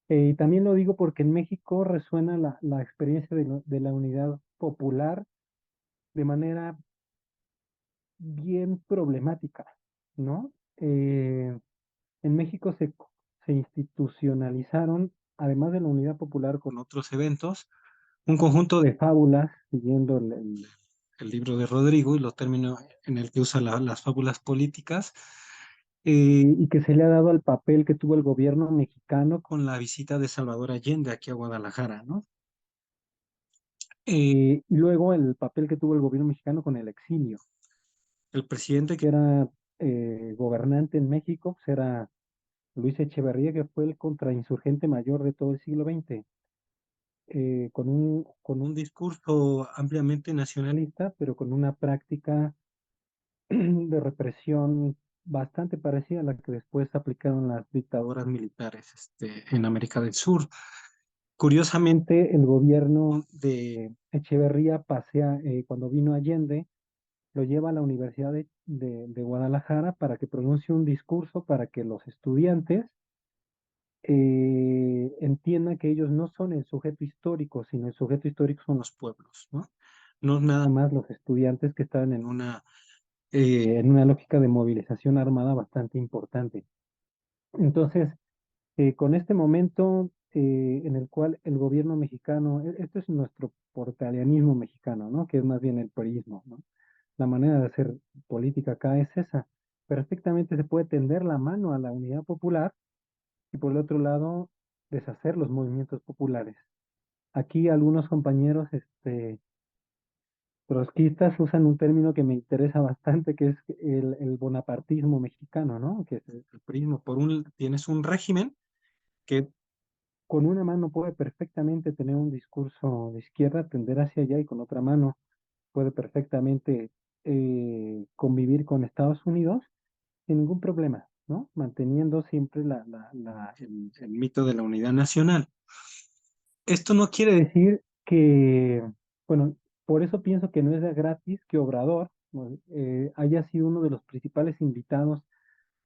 Y también lo digo porque en México resuena la experiencia de la unidad popular de manera bien problemática, ¿no? En México se institucionalizaron, además de la unidad popular con otros eventos, un conjunto de fábulas, siguiendo el libro de Rodrigo y los términos en el que usa las fábulas políticas, y que se le ha dado al papel que tuvo el gobierno mexicano con la visita de Salvador Allende aquí a Guadalajara, ¿no? Y luego el papel que tuvo el gobierno mexicano con el exilio. El presidente que era gobernante en México pues era Luis Echeverría, que fue el contrainsurgente mayor de todo el siglo XX, con un discurso ampliamente nacionalista, pero con una práctica de represión bastante parecida a la que después aplicaron las dictaduras militares en América del Sur. Curiosamente, el gobierno de Echeverría cuando vino Allende, lo lleva a la Universidad de Guadalajara para que pronuncie un discurso para que los estudiantes entiendan que ellos no son el sujeto histórico, sino el sujeto histórico son los pueblos, ¿no? No nada más los estudiantes que estaban en una lógica de movilización armada bastante importante. Entonces, con este momento en el cual el gobierno mexicano, esto es nuestro portalianismo mexicano, ¿no? Que es más bien el perismo, ¿no? La manera de hacer política acá es esa. Perfectamente se puede tender la mano a la unidad popular y por el otro lado deshacer los movimientos populares. Aquí algunos compañeros trotskistas usan un término que me interesa bastante, que es el bonapartismo mexicano, ¿no? Que es el prismo. Tienes un régimen que con una mano puede perfectamente tener un discurso de izquierda, tender hacia allá, y con otra mano puede perfectamente convivir con Estados Unidos sin ningún problema, ¿no? Manteniendo siempre el mito de la unidad nacional. Esto no quiere decir que, bueno, por eso pienso que no es de gratis que Obrador, ¿no? Haya sido uno de los principales invitados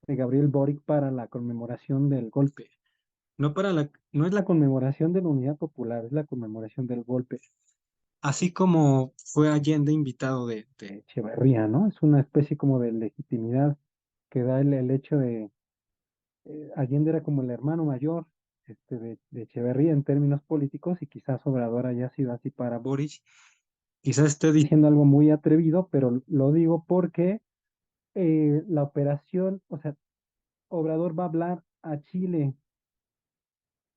de Gabriel Boric para la conmemoración del golpe. No es la conmemoración de la unidad popular, es la conmemoración del golpe. Así como fue Allende invitado de Echeverría, ¿no? Es una especie como de legitimidad que da el hecho de Allende era como el hermano mayor de Echeverría en términos políticos, y quizás Obrador haya sido así para Boric. Quizás esté diciendo algo muy atrevido, pero lo digo porque la operación, o sea, Obrador va a hablar a Chile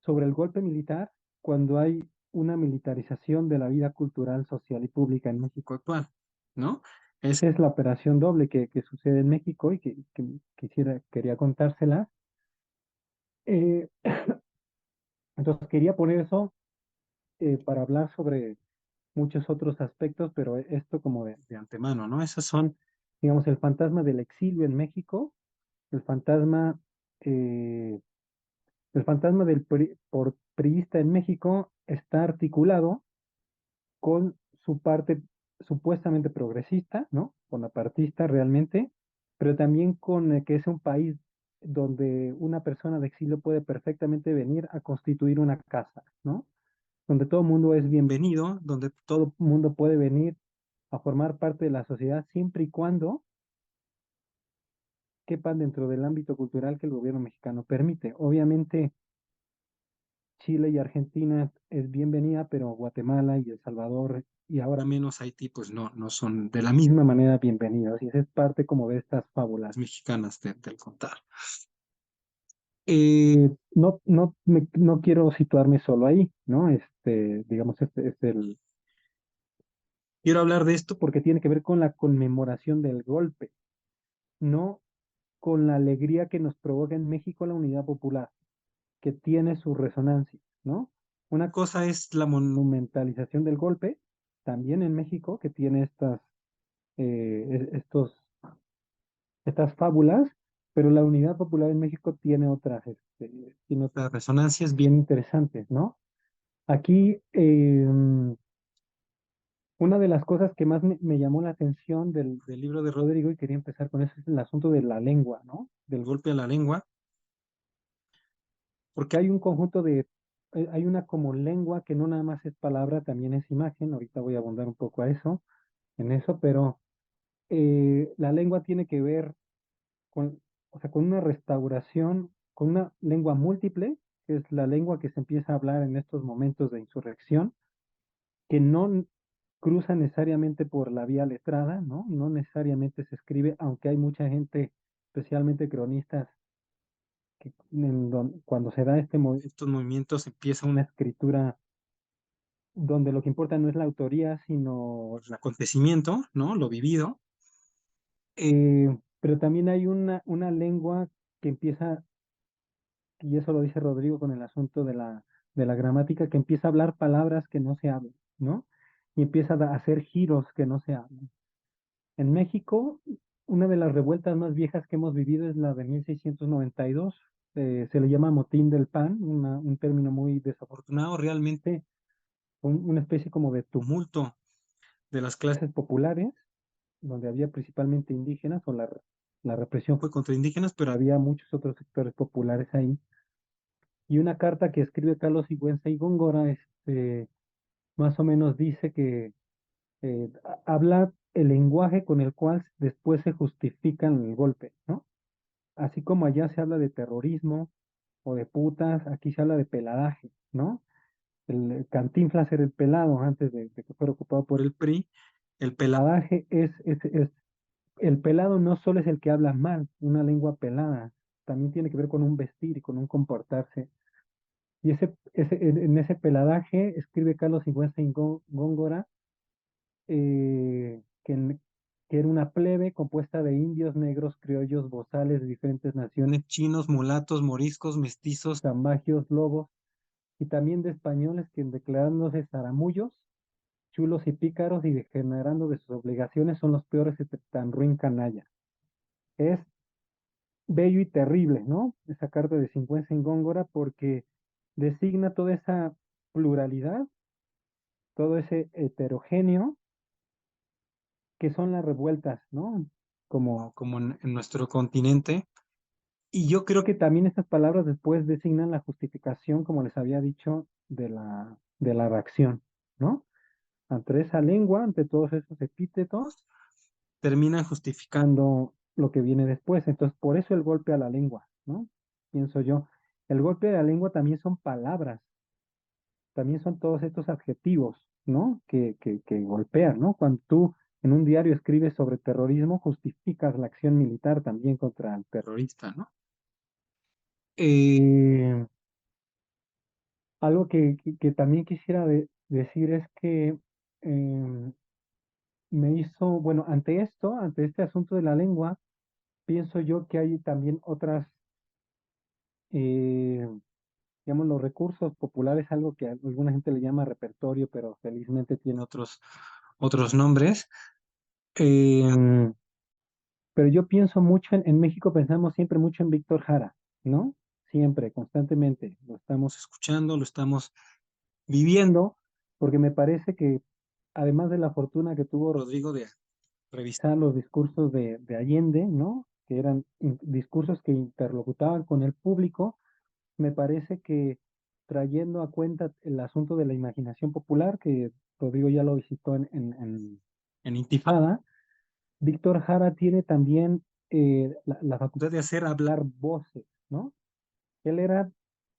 sobre el golpe militar cuando hay una militarización de la vida cultural, social y pública en México actual, ¿no? Esa es la operación doble que sucede en México y que quería contársela. Eh, entonces quería poner eso para hablar sobre muchos otros aspectos, pero esto como de antemano, ¿no? Esos son, digamos, el fantasma del exilio en México, el fantasma, eh, el fantasma del priista en México está articulado con su parte supuestamente progresista, ¿no? Bonapartista realmente, pero también con que es un país donde una persona de exilio puede perfectamente venir a constituir una casa, ¿no? Donde todo el mundo es bienvenido, donde todo el mundo puede venir a formar parte de la sociedad siempre y cuando quepan dentro del ámbito cultural que el gobierno mexicano permite. Obviamente, Chile y Argentina es bienvenida, pero Guatemala y El Salvador y ahora menos Haití, pues no son de la misma manera bienvenidos. Y esa es parte como de estas fábulas mexicanas del contar. No quiero situarme solo ahí, ¿no? Digamos, quiero hablar de esto porque tiene que ver con la conmemoración del golpe, no con la alegría que nos provoca en México la unidad popular, que tiene su resonancia, ¿no? Una cosa es la monumentalización del golpe, también en México, que tiene estas fábulas, pero la unidad popular en México tiene otras resonancias bien interesantes, ¿no? Aquí, una de las cosas que más me llamó la atención del libro de Rodrigo, y quería empezar con eso, es el asunto de la lengua, ¿no? Del golpe a la lengua, porque hay un conjunto hay una como lengua que no nada más es palabra, también es imagen. Ahorita voy a abundar un poco en eso, pero la lengua tiene que ver o sea, con una restauración, con una lengua múltiple, que es la lengua que se empieza a hablar en estos momentos de insurrección, que no cruza necesariamente por la vía letrada, ¿no? No necesariamente se escribe, aunque hay mucha gente, especialmente cronistas, cuando se da estos movimientos empieza una escritura donde lo que importa no es la autoría, sino el acontecimiento, ¿no? Lo vivido. Pero también hay una lengua que empieza, y eso lo dice Rodrigo con el asunto de la gramática, que empieza a hablar palabras que no se hablan, ¿no? Y empieza a hacer giros que no se hablan. En México, una de las revueltas más viejas que hemos vivido es la de 1692. Se le llama motín del pan, un término muy desafortunado, realmente una especie como de tumulto de las clases populares, donde había principalmente indígenas, la represión fue contra indígenas, pero había muchos otros sectores populares ahí. Y una carta que escribe Carlos Sigüenza y Góngora, más o menos dice que habla el lenguaje con el cual después se justifican el golpe, ¿no? Así como allá se habla de terrorismo o de putas, aquí se habla de peladaje, ¿no? El Cantinflas era el pelado antes de que fuera ocupado por el PRI. El peladaje el pelado no solo es el que habla mal, una lengua pelada, también tiene que ver con un vestir y con un comportarse. Y en ese peladaje escribe Carlos Sigüenza y Góngora, que era una plebe compuesta de indios, negros, criollos, bozales de diferentes naciones, chinos, mulatos, moriscos, mestizos, zambajios, lobos, y también de españoles que declarándose zaramullos, chulos y pícaros y degenerando de sus obligaciones son los peores de tan ruin canalla. Es bello y terrible, ¿no? Esa carta de Sigüenza en Góngora porque designa toda esa pluralidad, todo ese heterogéneo que son las revueltas, ¿no? Como en nuestro continente. Y yo creo que también estas palabras después designan la justificación, como les había dicho, de la reacción, ¿no? Ante esa lengua, ante todos esos epítetos, terminan justificando lo que viene después. Entonces, por eso el golpe a la lengua, ¿no? Pienso yo. El golpe a la lengua también son palabras, también son todos estos adjetivos, ¿no? Que golpean, ¿no? Cuando tú en un diario escribes sobre terrorismo, justificas la acción militar también contra el terrorista, ¿no? Eh, Algo que también quisiera decir es que em, bueno, ante este asunto de la lengua, pienso yo que hay también otras, eh, digamos, los recursos populares, algo que a alguna gente le llama repertorio, pero felizmente tiene otros nombres. Em, pero yo pienso mucho en México, pensamos siempre mucho en Víctor Jara, ¿no? Siempre, constantemente. Lo estamos escuchando, lo estamos viviendo, porque me parece que además de la fortuna que tuvo Rodrigo de revisar los discursos de Allende, ¿no? Que eran discursos que interlocutaban con el público, me parece que trayendo a cuenta el asunto de la imaginación popular, que Rodrigo ya lo visitó en Intifada, Víctor Jara tiene también la facultad de hacer hablar voces, ¿no? Él era,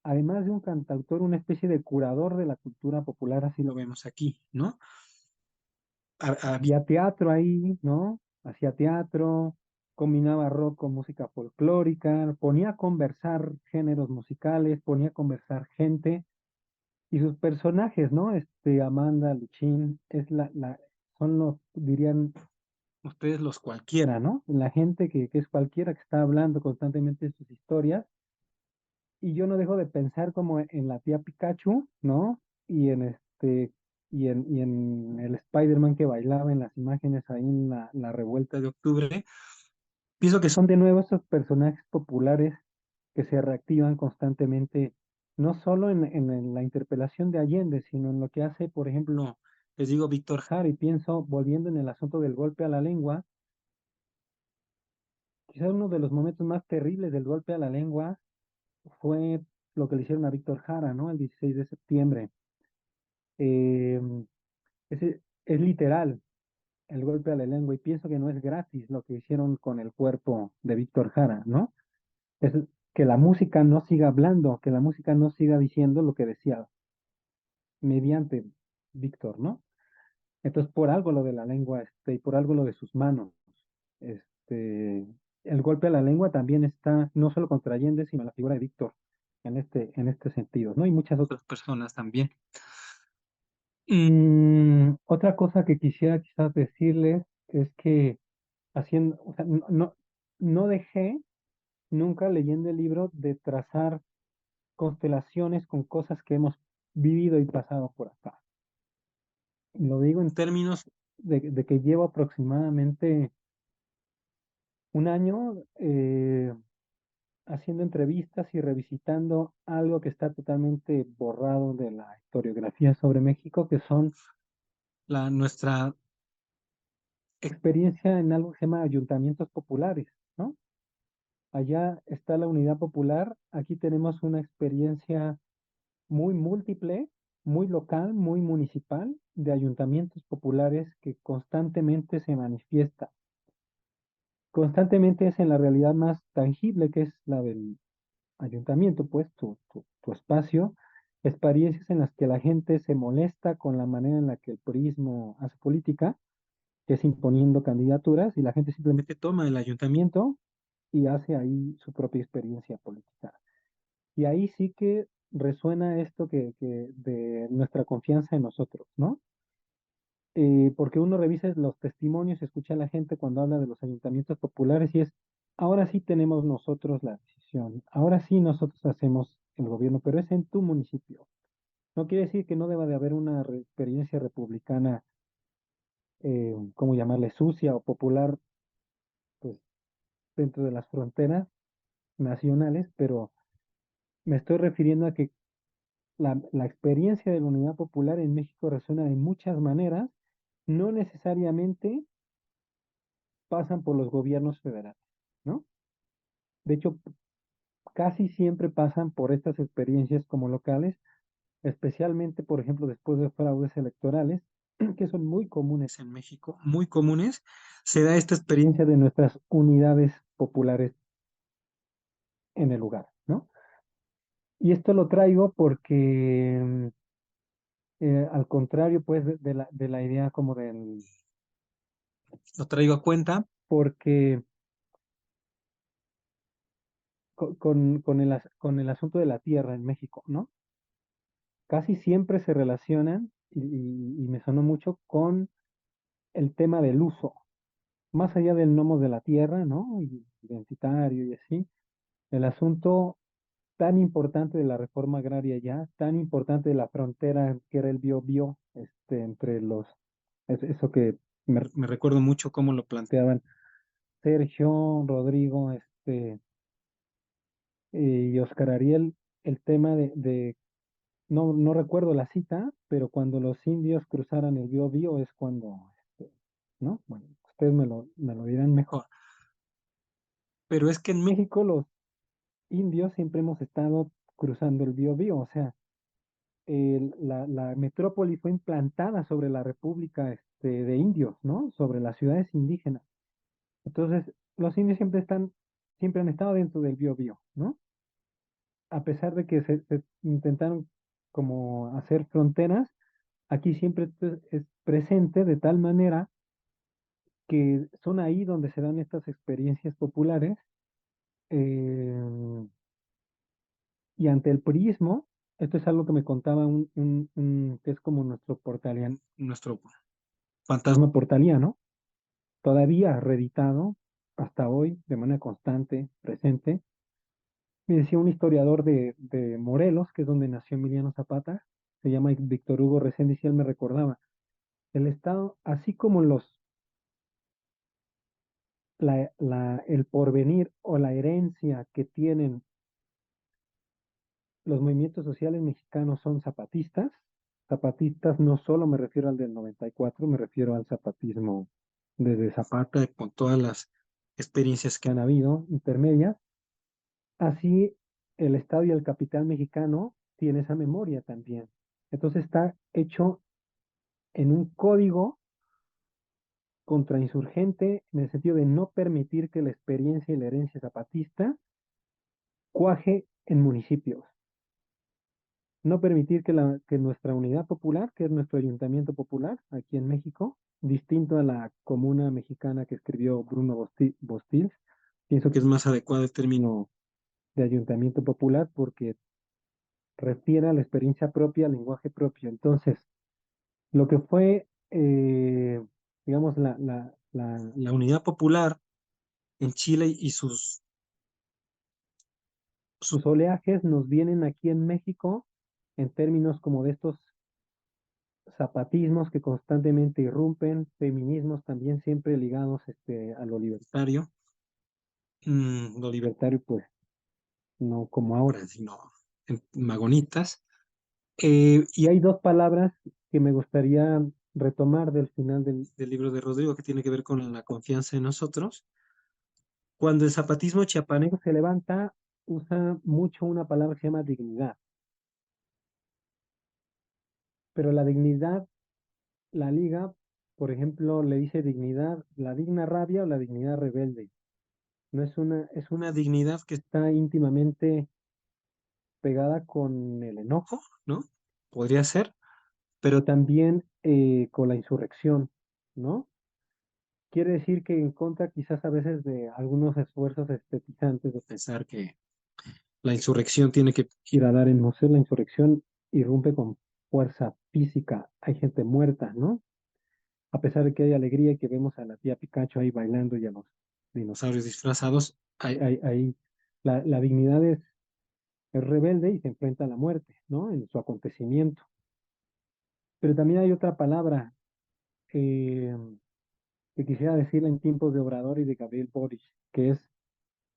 además de un cantautor, una especie de curador de la cultura popular, así lo vemos aquí, ¿no? Había teatro ahí, ¿no? Hacía teatro, combinaba rock con música folclórica, ponía a conversar géneros musicales, ponía a conversar gente y sus personajes, ¿no? Amanda, Luchín, son los, dirían ustedes, los cualquiera, ¿no? La gente que es cualquiera, que está hablando constantemente de sus historias. Y yo no dejo de pensar como en la tía Pikachu, ¿no? Y en y en el Spider-Man que bailaba en las imágenes ahí en la revuelta de octubre. Pienso que son de nuevo esos personajes populares que se reactivan constantemente, no solo en la interpelación de Allende, sino en lo que hace, por ejemplo, les digo Víctor Jara, y pienso, volviendo en el asunto del golpe a la lengua, quizás uno de los momentos más terribles del golpe a la lengua fue lo que le hicieron a Víctor Jara, ¿no? El 16 de septiembre. Eh, es literal el golpe a la lengua y pienso que no es gratis lo que hicieron con el cuerpo de Víctor Jara, ¿no? Es que la música no siga hablando, que la música no siga diciendo lo que decía mediante Víctor, ¿no? Entonces, por algo lo de la lengua, y por algo lo de sus manos, este, el golpe a la lengua también está no solo contra Allende, sino la figura de Víctor en este sentido, ¿no? Y muchas otras personas también. Otra cosa que quisiera quizás decirles es que o sea, no dejé nunca leyendo el libro de trazar constelaciones con cosas que hemos vivido y pasado por acá. Lo digo en términos de que llevo aproximadamente un año haciendo entrevistas y revisitando algo que está totalmente borrado de la historiografía sobre México, que son nuestra experiencia en algo que se llama ayuntamientos populares, ¿no? Allá está la unidad popular, aquí tenemos una experiencia muy múltiple, muy local, muy municipal, de ayuntamientos populares que constantemente se manifiesta. Constantemente es en la realidad más tangible, que es la del ayuntamiento, pues tu espacio, experiencias en las que la gente se molesta con la manera en la que el purismo hace política, que es imponiendo candidaturas, y la gente simplemente toma el ayuntamiento y hace ahí su propia experiencia política. Y ahí sí que resuena esto que de nuestra confianza en nosotros, ¿no? Porque uno revisa los testimonios, escucha a la gente cuando habla de los ayuntamientos populares y es, ahora sí tenemos nosotros la decisión, ahora sí nosotros hacemos el gobierno, pero es en tu municipio. No quiere decir que no deba de haber una experiencia republicana, ¿cómo llamarle? Sucia o popular, pues dentro de las fronteras nacionales, pero me estoy refiriendo a que la experiencia de la unidad popular en México resuena de muchas maneras, no necesariamente pasan por los gobiernos federales, ¿no? De hecho, casi siempre pasan por estas experiencias como locales, especialmente, por ejemplo, después de fraudes electorales, que son muy comunes en México, muy comunes, se da esta experiencia de nuestras unidades populares en el lugar, ¿no? Y esto lo traigo porque, al contrario, pues, de la idea como del... Lo traigo a cuenta porque con el asunto de la tierra en México, ¿no? Casi siempre se relacionan, y me sonó mucho, con el tema del uso, más allá del nomos de la tierra, ¿no? Y identitario y así, el asunto tan importante de la reforma agraria ya, tan importante de la frontera que era el Biobío, entre eso que me recuerdo mucho cómo lo planteaban Sergio, Rodrigo, y Oscar Ariel, el tema no recuerdo la cita, pero cuando los indios cruzaran el Biobío es cuando, ¿no? Bueno, ustedes me lo dirán mejor. Pero es que en México los indios siempre hemos estado cruzando el Biobío, o sea, la metrópoli fue implantada sobre la República, de indios, ¿no? Sobre las ciudades indígenas. Entonces, los indios siempre han estado dentro del Biobío, ¿no? A pesar de que se intentaron como hacer fronteras, aquí siempre es presente de tal manera que son ahí donde se dan estas experiencias populares. Y ante el purismo, esto es algo que me contaba que es como nuestro fantasma portaliano, todavía reeditado hasta hoy de manera constante, presente. Me decía un historiador de Morelos, que es donde nació Emiliano Zapata, se llama Víctor Hugo Reséndiz, y él me recordaba, el Estado, así como el porvenir o la herencia que tienen los movimientos sociales mexicanos son zapatistas. Zapatistas no solo me refiero al del 94, me refiero al zapatismo desde Zapata, con todas las experiencias que han habido intermedias. Así el Estado y el capital mexicano tiene esa memoria también. Entonces está hecho en un código contrainsurgente en el sentido de no permitir que la experiencia y la herencia zapatista cuaje en municipios. No permitir que nuestra unidad popular, que es nuestro ayuntamiento popular aquí en México, distinto a la comuna mexicana que escribió Bruno Bostils, pienso que es más adecuado el término de ayuntamiento popular porque refiere a la experiencia propia, al lenguaje propio. Entonces, lo que fue, digamos, la unidad popular en Chile y sus oleajes nos vienen aquí en México en términos como de estos zapatismos que constantemente irrumpen, feminismos también siempre ligados a lo libertario. Lo libertario, pues, no como ahora, sino magonitas. Y hay dos palabras que me gustaría retomar del final del libro de Rodrigo, que tiene que ver con la confianza en nosotros. Cuando el zapatismo chiapaneco se levanta, usa mucho una palabra que se llama dignidad. Pero la dignidad, la liga, por ejemplo, le dice dignidad, la digna rabia o la dignidad rebelde. No es una dignidad que está íntimamente pegada con el enojo, ¿no? Podría ser, pero también con la insurrección, ¿no? Quiere decir que en contra quizás a veces de algunos esfuerzos estetizantes de pensar que la insurrección tiene que ir a dar en museo, la insurrección irrumpe con fuerza física, hay gente muerta, ¿no? A pesar de que hay alegría y que vemos a la tía Pikachu ahí bailando y a los dinosaurios disfrazados, la dignidad es rebelde y se enfrenta a la muerte, ¿no? En su acontecimiento. Pero también hay otra palabra eh, que quisiera decirla en tiempos de Obrador y de Gabriel Boric, que es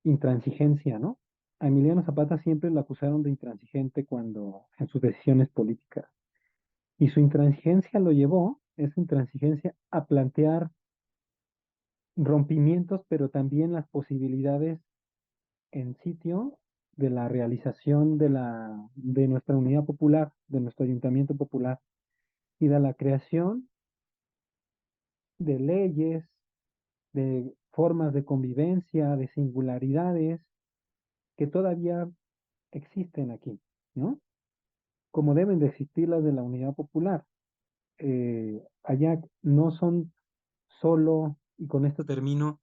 intransigencia, ¿no? A Emiliano Zapata siempre lo acusaron de intransigente cuando en sus decisiones políticas. Y su intransigencia lo llevó, esa intransigencia, a plantear rompimientos, pero también las posibilidades en sitio de la realización de nuestra unidad popular, de nuestro ayuntamiento popular y de la creación de leyes, de formas de convivencia, de singularidades que todavía existen aquí, ¿no? Como deben de existir las de la unidad popular. Allá no son solo, y con esto termino,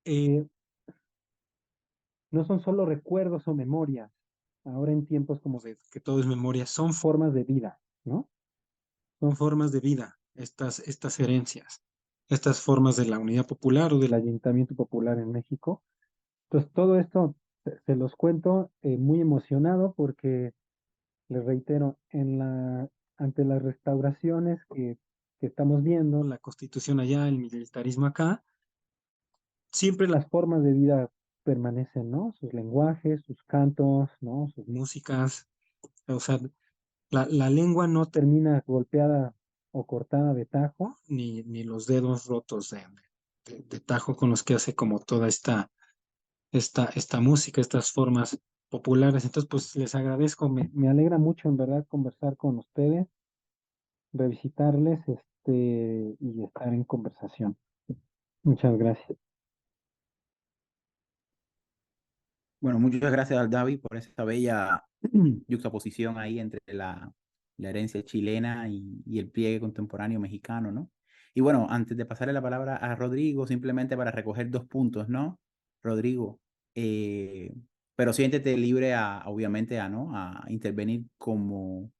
eh, no son solo recuerdos o memorias, ahora en tiempos como de que todo es memoria, son formas de vida, ¿no? Son formas de vida, estas herencias, estas formas de la unidad popular o del ayuntamiento popular en México. Entonces, todo esto se los cuento muy emocionado porque, les reitero, ante las restauraciones que estamos viendo, la constitución allá, el militarismo acá, siempre las formas de vida permanecen, ¿no? Sus lenguajes, sus cantos, ¿no? Sus músicas. O sea, la lengua no termina golpeada o cortada de tajo, ni los dedos rotos de tajo con los que hace como toda esta música, estas formas populares. Entonces, pues les agradezco, me alegra mucho en verdad conversar con ustedes, revisitarles, y estar en conversación. Muchas gracias. Bueno, muchas gracias al David por esa bella yuxtaposición ahí entre la herencia chilena y el pliegue contemporáneo mexicano, ¿no? Y bueno, antes de pasarle la palabra a Rodrigo, simplemente para recoger 2 puntos, ¿no? Rodrigo, pero siéntete libre obviamente, ¿no? A intervenir como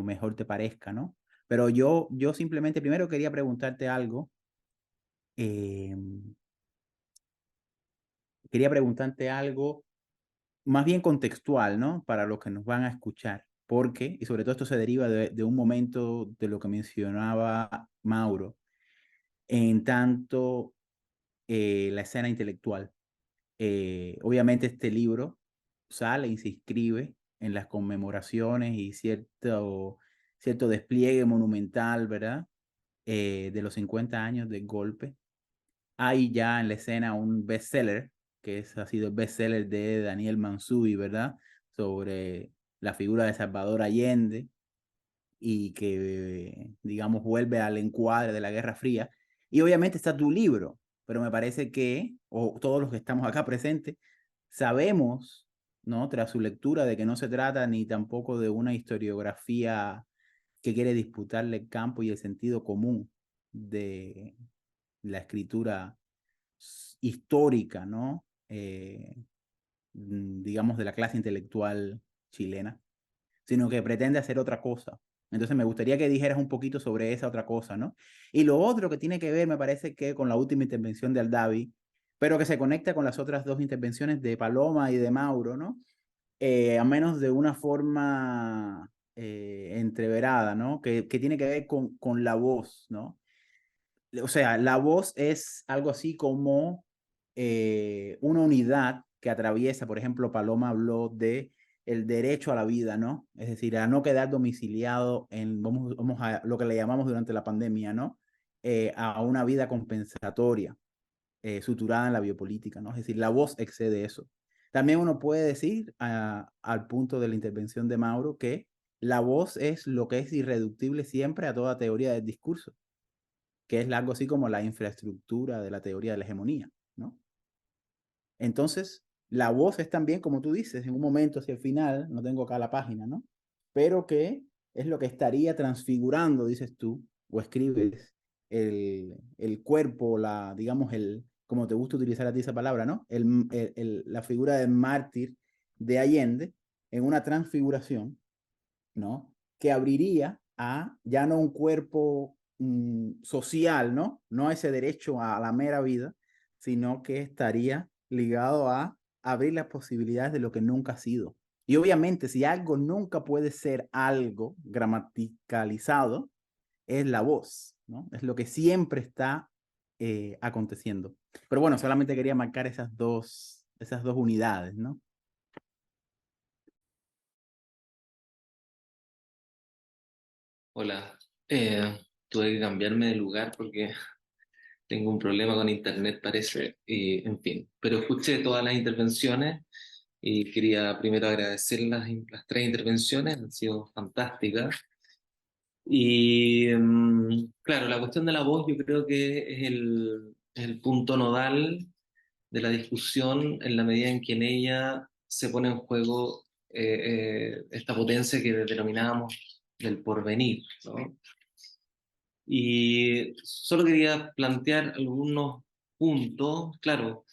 mejor te parezca, ¿no? Pero yo simplemente primero quería preguntarte algo. Quería preguntarte algo más bien contextual, ¿no? Para los que nos van a escuchar. Porque, y sobre todo esto se deriva de un momento de lo que mencionaba Mauro, en tanto la escena intelectual. Obviamente este libro sale y se inscribe en las conmemoraciones y cierto despliegue monumental, ¿verdad? De los 50 años del golpe. Hay ya en la escena un bestseller, ha sido el bestseller de Daniel Mansubi, ¿verdad? Sobre la figura de Salvador Allende y que, digamos, vuelve al encuadre de la Guerra Fría. Y obviamente está tu libro, pero me parece que, o todos los que estamos acá presentes, sabemos, ¿no? Tras su lectura, de que no se trata ni tampoco de una historiografía que quiere disputarle el campo y el sentido común de la escritura histórica, ¿no? Digamos, de la clase intelectual chilena, sino que pretende hacer otra cosa. Entonces me gustaría que dijeras un poquito sobre esa otra cosa, ¿no? Y lo otro que tiene que ver, me parece que con la última intervención de Aldavi, pero que se conecta con las otras 2 intervenciones de Paloma y de Mauro, ¿no? A menos de una forma entreverada, ¿no? Que tiene que ver con la voz, ¿no? O sea, la voz es algo así como una unidad que atraviesa, por ejemplo, Paloma habló de el derecho a la vida, ¿no? Es decir, a no quedar domiciliado vamos a lo que le llamamos durante la pandemia, ¿no? A una vida compensatoria, suturada en la biopolítica, ¿no? Es decir, la voz excede eso. También uno puede decir, al punto de la intervención de Mauro, que la voz es lo que es irreductible siempre a toda teoría del discurso, que es algo así como la infraestructura de la teoría de la hegemonía, ¿no? Entonces, la voz es también, como tú dices, en un momento hacia el final, no tengo acá la página, ¿no? Pero que es lo que estaría transfigurando, dices tú, o escribes, el cuerpo, digamos, como te gusta utilizar a ti esa palabra, ¿no? La figura del mártir de Allende en una transfiguración, ¿no? Que abriría a ya no un cuerpo social, ¿no? No a ese derecho a la mera vida, sino que estaría ligado a abrir las posibilidades de lo que nunca ha sido. Y obviamente, si algo nunca puede ser algo gramaticalizado, es la voz, ¿no? Es lo que siempre está aconteciendo. Pero bueno, solamente quería marcar esas dos unidades, ¿no? Hola, tuve que cambiarme de lugar porque tengo un problema con internet, parece, y en fin. Pero escuché todas las intervenciones y quería primero agradecer las 3 intervenciones, han sido fantásticas. Y claro, la cuestión de la voz yo creo que es el punto nodal de la discusión en la medida en que en ella se pone en juego esta potencia que denominábamos del porvenir, ¿no? Y solo quería plantear algunos puntos. Claro,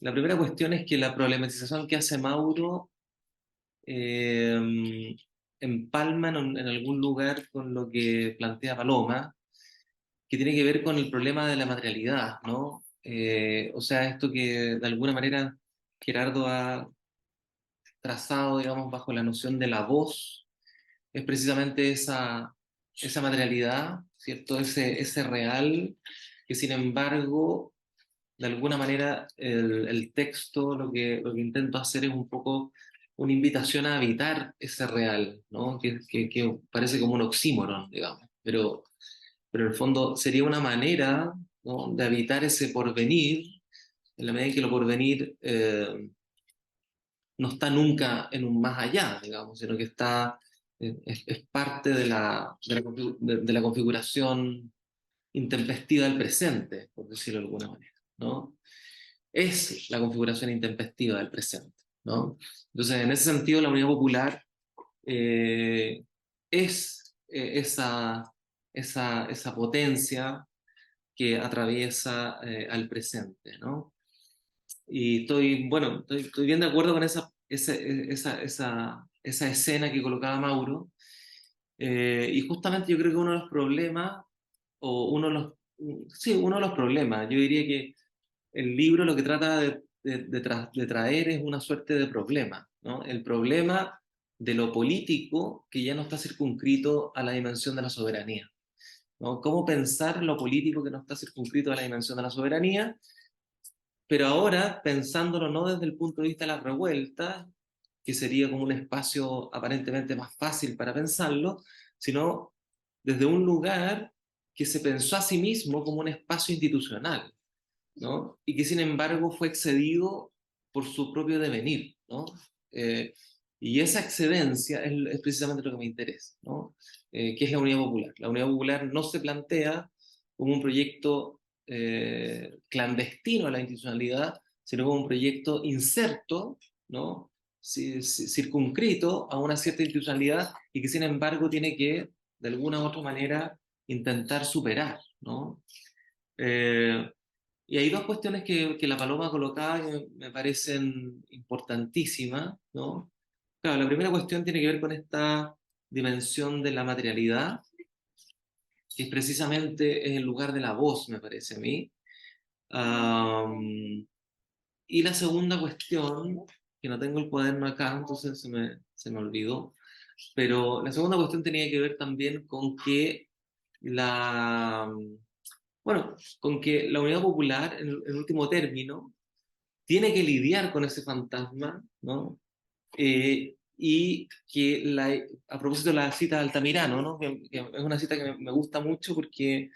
la primera cuestión es que la problematización que hace Mauro eh, empalma en algún lugar con lo que plantea Paloma, que tiene que ver con el problema de la materialidad, ¿no? O sea, esto que de alguna manera Gerardo ha trazado, digamos, bajo la noción de la voz, es precisamente esa materialidad, ¿cierto? Ese real, que sin embargo, de alguna manera, el texto lo que intento hacer es un poco una invitación a habitar ese real, ¿no? Que parece como un oxímoron, digamos, pero en el fondo sería una manera, ¿no?, de habitar ese porvenir, en la medida en que lo porvenir no está nunca en un más allá, digamos, sino que es parte de la configuración intempestiva del presente, por decirlo de alguna manera, ¿no? Es la configuración intempestiva del presente, ¿no? Entonces, en ese sentido, la Unidad Popular es esa potencia que atraviesa al presente, ¿no? Y estoy bien de acuerdo con esa escena que colocaba Mauro. Y justamente yo creo que uno de los problemas, o uno de los problemas, yo diría que el libro lo que trata de traer es una suerte de problema, ¿no? El problema de lo político que ya no está circunscrito a la dimensión de la soberanía, ¿no? Cómo pensar lo político que no está circunscrito a la dimensión de la soberanía, pero ahora pensándolo no desde el punto de vista de las revueltas, que sería como un espacio aparentemente más fácil para pensarlo, sino desde un lugar que se pensó a sí mismo como un espacio institucional, ¿no? Y que sin embargo fue excedido por su propio devenir, ¿no? Y esa excedencia es precisamente lo que me interesa, ¿no? Que es la Unidad Popular. La Unidad Popular no se plantea como un proyecto clandestino a la institucionalidad, sino como un proyecto inserto, ¿no? Circunscrito a una cierta institucionalidad y que sin embargo tiene que, de alguna u otra manera, intentar superar, ¿no? Y hay dos cuestiones que la Paloma colocaba que me parecen importantísimas, ¿no? Claro, la primera cuestión tiene que ver con esta dimensión de la materialidad, que es precisamente el lugar de la voz, me parece a mí. Y la segunda cuestión, que no tengo el cuaderno acá, entonces se me olvidó, pero la segunda cuestión tenía que ver también con que con que la Unidad Popular, en último término, tiene que lidiar con ese fantasma, ¿no? Y que, a propósito de la cita de Altamirano, ¿no? Que es una cita que me gusta mucho porque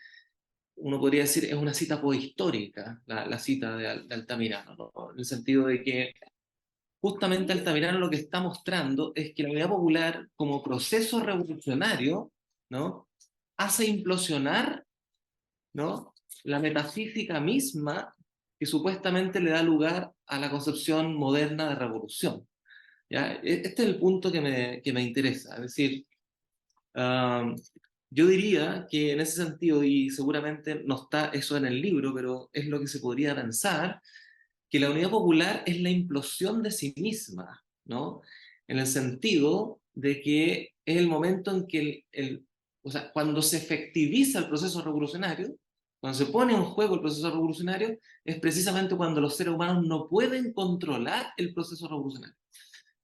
uno podría decir es una cita poehistórica, la cita de Altamirano, ¿no? En el sentido de que justamente Altamirano lo que está mostrando es que la Unidad Popular, como proceso revolucionario, ¿no? Hace implosionar, ¿no? La metafísica misma que supuestamente le da lugar a la concepción moderna de revolución. ¿Ya? Este es el punto que me interesa. Es decir, yo diría que en ese sentido, y seguramente no está eso en el libro, pero es lo que se podría pensar, que la Unidad Popular es la implosión de sí misma, ¿no? En el sentido de que es el momento en que o sea, cuando se efectiviza el proceso revolucionario, cuando se pone en juego el proceso revolucionario, es precisamente cuando los seres humanos no pueden controlar el proceso revolucionario.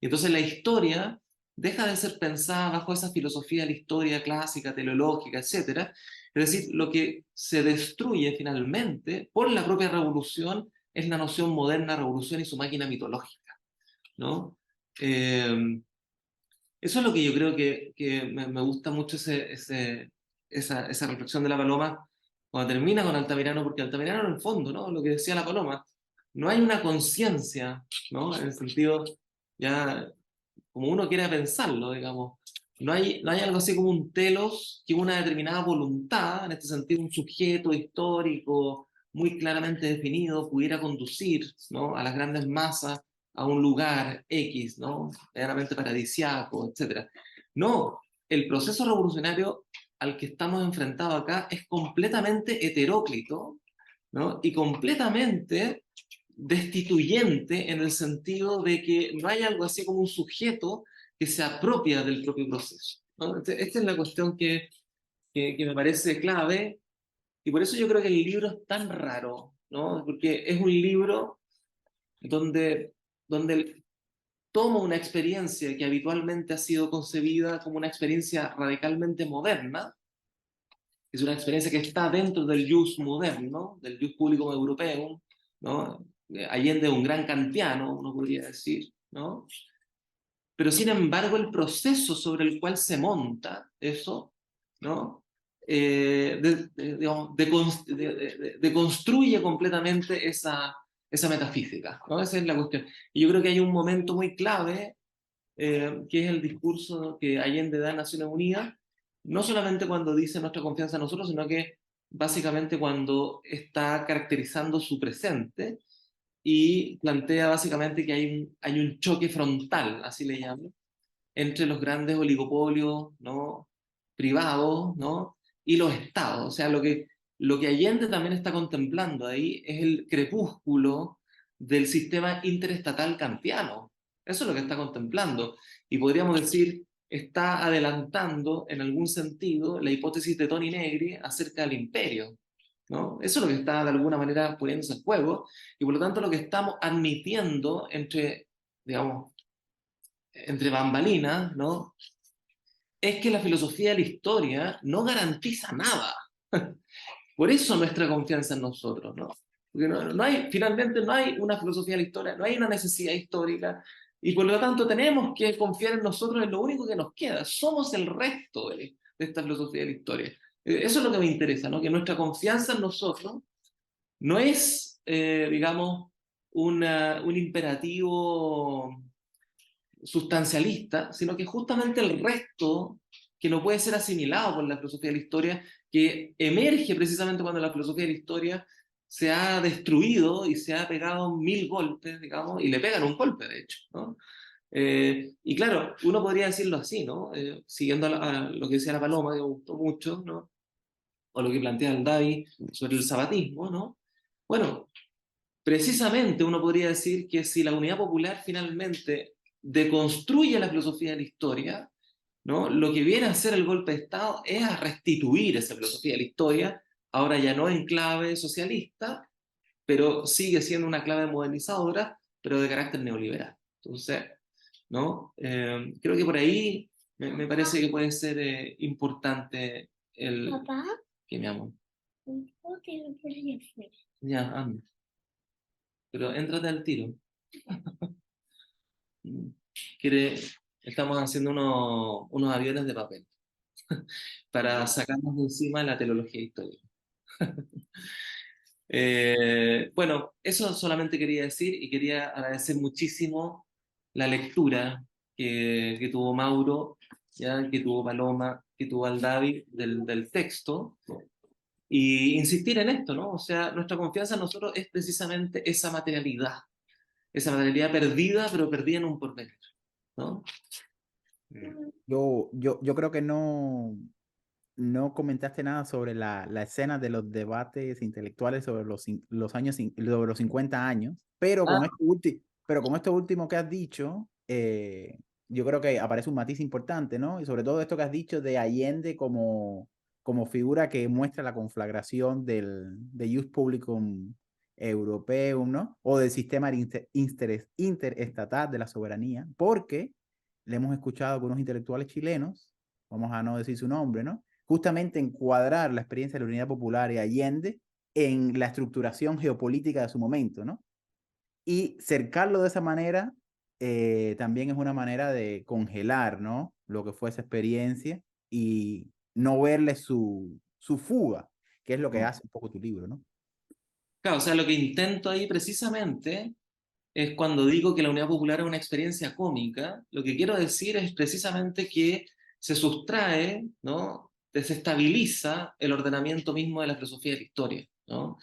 Y entonces la historia deja de ser pensada bajo esa filosofía de la historia clásica, teleológica, etc. Es decir, lo que se destruye finalmente por la propia revolución es la noción moderna de revolución y su máquina mitológica, ¿no? Eso es lo que yo creo que me gusta mucho esa reflexión de la Paloma cuando termina con Altamirano, porque Altamirano en el fondo, ¿no? Lo que decía la Paloma, no hay una conciencia, ¿no? En el sentido, ya, como uno quiera pensarlo, digamos, no hay algo así como un telos que una determinada voluntad, en este sentido un sujeto histórico muy claramente definido, pudiera conducir, ¿no? A las grandes masas a un lugar X, ¿no? Meramente paradisiaco, etc. No, el proceso revolucionario al que estamos enfrentados acá es completamente heteróclito, ¿no? Y completamente destituyente en el sentido de que no hay algo así como un sujeto que se apropia del propio proceso, ¿no? Esta es la cuestión que me parece clave, y por eso yo creo que el libro es tan raro, ¿no? Porque es un libro donde toma una experiencia que habitualmente ha sido concebida como una experiencia radicalmente moderna, que es una experiencia que está dentro del jus moderno, del jus publicum europeum, ¿no? Allende un gran kantiano, uno podría decir, ¿no? Pero sin embargo el proceso sobre el cual se monta eso, ¿no? Digamos, deconstruye completamente esa metafísica, ¿no? Esa es la cuestión. Y yo creo que hay un momento muy clave, que es el discurso que Allende da en Naciones Unidas, no solamente cuando dice nuestra confianza en nosotros, sino que básicamente cuando está caracterizando su presente y plantea básicamente que hay un choque frontal, así le llamo, entre los grandes oligopolios, ¿no? Privados, ¿no? Y los estados. O sea, lo que lo que Allende también está contemplando ahí es el crepúsculo del sistema interestatal kantiano. Eso es lo que está contemplando. Y podríamos decir, está adelantando en algún sentido la hipótesis de Toni Negri acerca del imperio, ¿no? Eso es lo que está de alguna manera poniéndose en juego, y por lo tanto lo que estamos admitiendo entre, digamos, entre bambalinas, ¿no? Es que la filosofía de la historia no garantiza nada. Por eso nuestra confianza en nosotros, ¿no? Porque no hay, finalmente no hay una filosofía de la historia, no hay una necesidad histórica, y por lo tanto tenemos que confiar en nosotros, en lo único que nos queda. Somos el resto de esta filosofía de la historia. Eso es lo que me interesa, ¿no? Que nuestra confianza en nosotros no es, digamos, un imperativo sustancialista, sino que justamente el resto que no puede ser asimilado por la filosofía de la historia, que emerge precisamente cuando la filosofía de la historia se ha destruido y se ha pegado 1000 golpes, digamos, y le pegan un golpe, de hecho, ¿no? Y claro, uno podría decirlo así, ¿no? Siguiendo a lo que decía la Paloma, que me gustó mucho, ¿no? O lo que plantea el David sobre el sabatismo, ¿no? Bueno, precisamente uno podría decir que si la unidad popular finalmente deconstruye la filosofía de la historia, ¿no? Lo que viene a hacer el golpe de Estado es a restituir esa filosofía de la historia, ahora ya no en clave socialista, pero sigue siendo una clave modernizadora, pero de carácter neoliberal. Entonces, ¿no? Creo que por ahí me parece que puede ser importante el... Papá, ¿Qué, mi amor? ¿por qué lo pones afuera? Ya, anda. Pero éntrate al tiro. Quiere, estamos haciendo unos aviones de papel para sacarnos de encima la teología histórica. Bueno, eso solamente quería decir, y quería agradecer muchísimo la lectura que tuvo Mauro, ¿ya? Que tuvo Paloma, que tuvo Aldavi del texto, y insistir en esto, ¿no? O sea, nuestra confianza en nosotros es precisamente esa materialidad perdida, pero perdida en un porvenir, ¿no? Yo creo que no comentaste nada sobre la escena de los debates intelectuales sobre los años, sobre los 50 años, pero Ah, pero con esto último que has dicho, yo creo que aparece un matiz importante, ¿no? Y sobre todo esto que has dicho de Allende como figura que muestra la conflagración de Ius Publicum Europeum, ¿no? O del sistema interestatal de la soberanía, porque le hemos escuchado a algunos intelectuales chilenos, vamos a no decir su nombre, ¿no? Justamente encuadrar la experiencia de la Unidad Popular y Allende en la estructuración geopolítica de su momento, ¿no? Y cercarlo de esa manera también es una manera de congelar, ¿no? Lo que fue esa experiencia y no verle su fuga, que es lo que hace un poco tu libro, ¿no? claro, o sea, lo que intento ahí precisamente es cuando digo que la Unidad Popular es una experiencia cómica, lo que quiero decir es precisamente que se sustrae, ¿no? Desestabiliza el ordenamiento mismo de la filosofía de la historia, ¿no?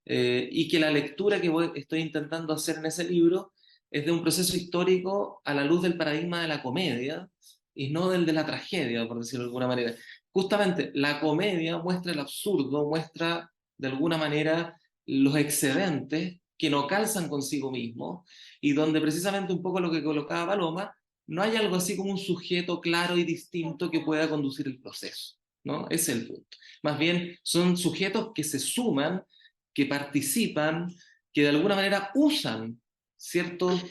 Y que la lectura que estoy intentando hacer en ese libro es de un proceso histórico a la luz del paradigma de la comedia y no del de la tragedia, por decirlo de alguna manera. Justamente la comedia muestra el absurdo, muestra de alguna manera los excedentes que no calzan consigo mismo, y donde precisamente un poco lo que colocaba Paloma, no hay algo así como un sujeto claro y distinto que pueda conducir el proceso, ¿no? Ese es el punto. Más bien son sujetos que se suman, que participan, que de alguna manera usan ciertos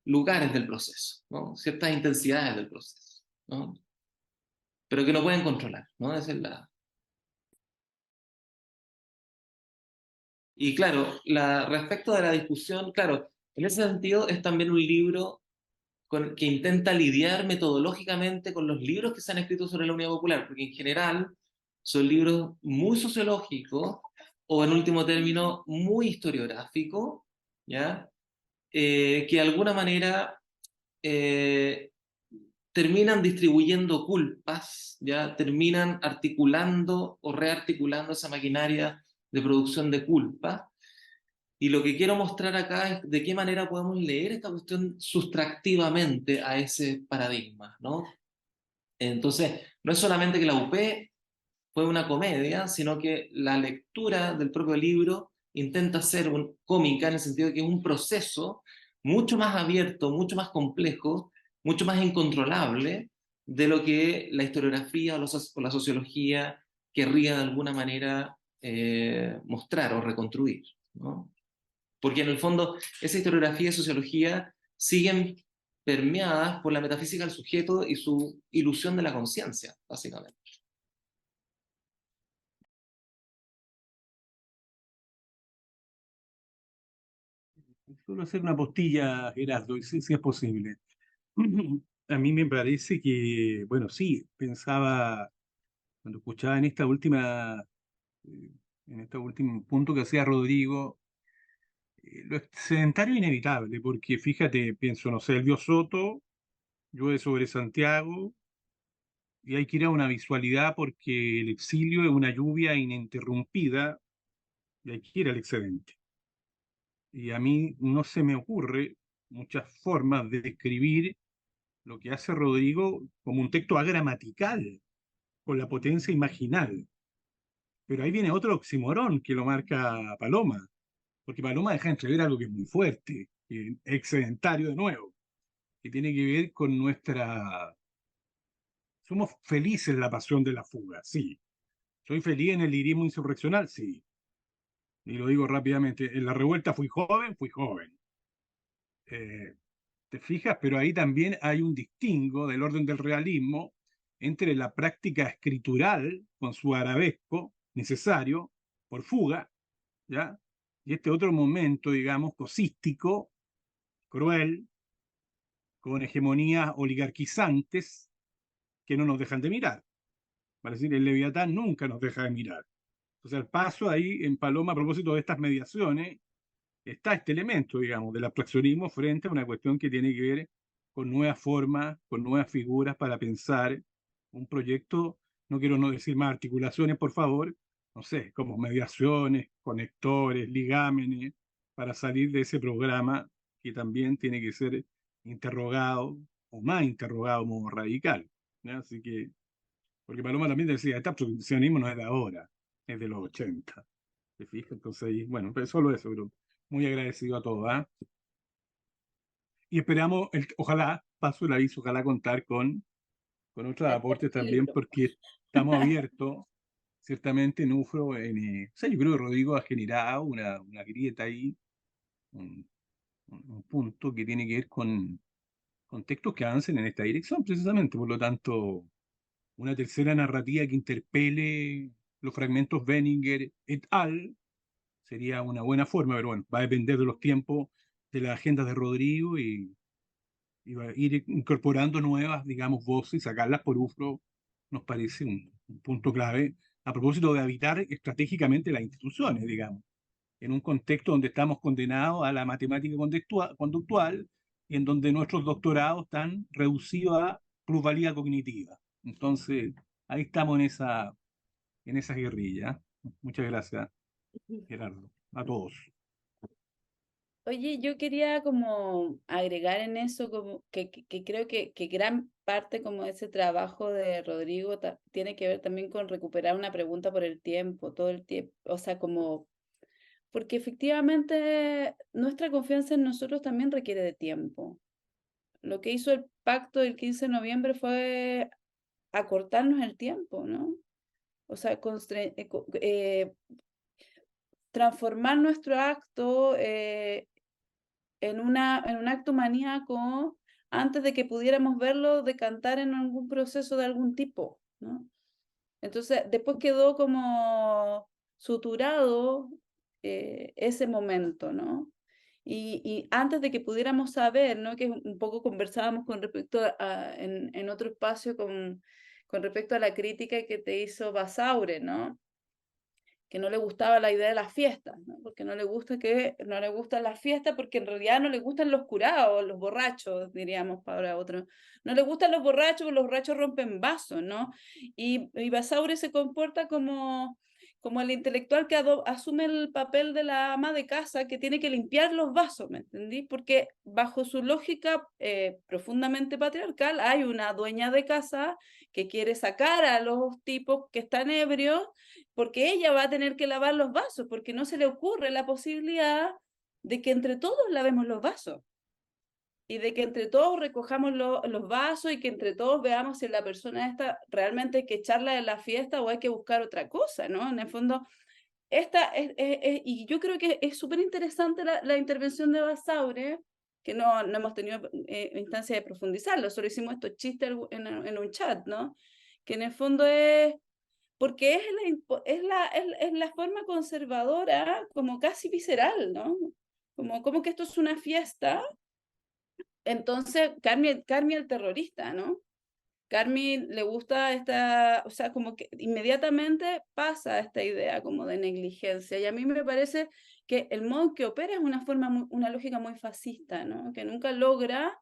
lugares del proceso, ¿no? Ciertas intensidades del proceso, ¿no? Pero que no pueden controlar, ¿no? Esa es la... Y claro, respecto de la discusión, claro, en ese sentido es también un libro que intenta lidiar metodológicamente con los libros que se han escrito sobre la Unidad Popular, porque en general son libros muy sociológicos o en último término muy historiográficos, ¿ya? Que de alguna manera eh, terminan distribuyendo culpas, ¿ya? Terminan articulando o rearticulando esa maquinaria de producción de culpa. Y lo que quiero mostrar acá es de qué manera podemos leer esta cuestión sustractivamente a ese paradigma, ¿no? Entonces, no es solamente que la UP fue una comedia, sino que la lectura del propio libro intenta ser cómica en el sentido de que es un proceso mucho más abierto, mucho más complejo, mucho más incontrolable de lo que la historiografía o la sociología querría de alguna manera mostrar o reconstruir, ¿no? Porque en el fondo esa historiografía y sociología siguen permeadas por la metafísica del sujeto y su ilusión de la conciencia, básicamente. Solo hacer una postilla, Gerardo, si es posible. A mí me parece que, bueno, sí, pensaba, cuando escuchaba en este último punto que hacía Rodrigo, lo excedentario es inevitable, porque fíjate, pienso, no sé, el Dios Soto, llueve sobre Santiago, y hay que ir a una visualidad porque el exilio es una lluvia ininterrumpida, y hay que ir al excedente. Y a mí no se me ocurre muchas formas de describir lo que hace Rodrigo como un texto agramatical, con la potencia imaginal. Pero ahí viene otro oxímoron que lo marca Paloma, porque Paloma deja entrever algo que es muy fuerte, que es excedentario de nuevo, que tiene que ver con nuestra... Somos felices en la pasión de la fuga, sí. Soy feliz en el lirismo insurreccional, sí. Y lo digo rápidamente, en la revuelta fui joven, fui joven. Eh, ¿Te fijas? Pero ahí también hay un distingo del orden del realismo entre la práctica escritural, con su arabesco necesario, por fuga, ¿ya? Y este otro momento, digamos, cosístico, cruel, con hegemonías oligarquizantes que no nos dejan de mirar. Para decir, el Leviatán nunca nos deja de mirar. Entonces, al paso ahí, en Paloma, a propósito de estas mediaciones, está este elemento, digamos, del abstraccionismo frente a una cuestión que tiene que ver con nuevas formas, con nuevas figuras para pensar un proyecto, no quiero no decir más articulaciones, por favor, no sé, como mediaciones, conectores, ligámenes, para salir de ese programa que también tiene que ser interrogado, o más interrogado como radical, ¿ya? Así que, porque Paloma también decía, este abstraccionismo no es de ahora, es de los 80. ¿Te fijas? Entonces, ahí, bueno, pues solo eso, pero muy agradecido a todos, ¿ah? Y esperamos, ojalá, paso el aviso, ojalá contar con otros aportes también, porque estamos abiertos, ciertamente, Nufro, o sea, yo creo que Rodrigo ha generado una grieta ahí, un, un punto que tiene que ver con textos que avancen en esta dirección, precisamente, por lo tanto, una tercera narrativa que interpele los fragmentos Benninger et al. Sería una buena forma, pero bueno, va a depender de los tiempos, de las agendas de Rodrigo y va a ir incorporando nuevas, digamos, voces, sacarlas por UFRO, nos parece un punto clave a propósito de habitar estratégicamente las instituciones, digamos, en un contexto donde estamos condenados a la matemática conductual y en donde nuestros doctorados están reducidos a plusvalía cognitiva. Entonces, ahí estamos en esa guerrilla. Muchas gracias, Gerardo, a todos. Oye, yo quería como agregar en eso como que creo que gran parte como de ese trabajo de Rodrigo tiene que ver también con recuperar una pregunta por el tiempo, todo el tiempo, o sea, como, porque efectivamente nuestra confianza en nosotros también requiere de tiempo. Lo que hizo el pacto del 15 de noviembre fue acortarnos el tiempo, ¿no? O sea, transformar nuestro acto en un acto maníaco antes de que pudiéramos verlo decantar en algún proceso de algún tipo, ¿no? Entonces, después quedó como suturado ese momento, ¿no? Y antes de que pudiéramos saber, ¿no? Que un poco conversábamos con respecto en otro espacio con respecto a la crítica que te hizo Basaure, ¿no? Que no le gustaba la idea de las fiestas, ¿no? Porque no le gustan las fiestas porque en realidad no le gustan los curados, los borrachos, diríamos para otro. No le gustan los borrachos porque los borrachos rompen vasos, ¿no? Y Basaure se comporta como como el intelectual que asume el papel de la ama de casa que tiene que limpiar los vasos, ¿me entendí? Porque bajo su lógica profundamente patriarcal hay una dueña de casa que quiere sacar a los tipos que están ebrios porque ella va a tener que lavar los vasos, porque no se le ocurre la posibilidad de que entre todos lavemos los vasos. Y de que entre todos recojamos los vasos y que entre todos veamos si la persona esta realmente hay que echarla de la fiesta o hay que buscar otra cosa, ¿no? En el fondo, y yo creo que es súper interesante la intervención de Basaure, que no hemos tenido instancia de profundizarlo, solo hicimos estos chistes en un chat, ¿no? Que en el fondo es, porque es la forma conservadora, como casi visceral, ¿no? Como que esto es una fiesta. Entonces, Carmi el terrorista, ¿no? Carmi le gusta esta, o sea, como que inmediatamente pasa esta idea como de negligencia. Y a mí me parece que el modo en que opera es una lógica muy fascista, ¿no? Que nunca logra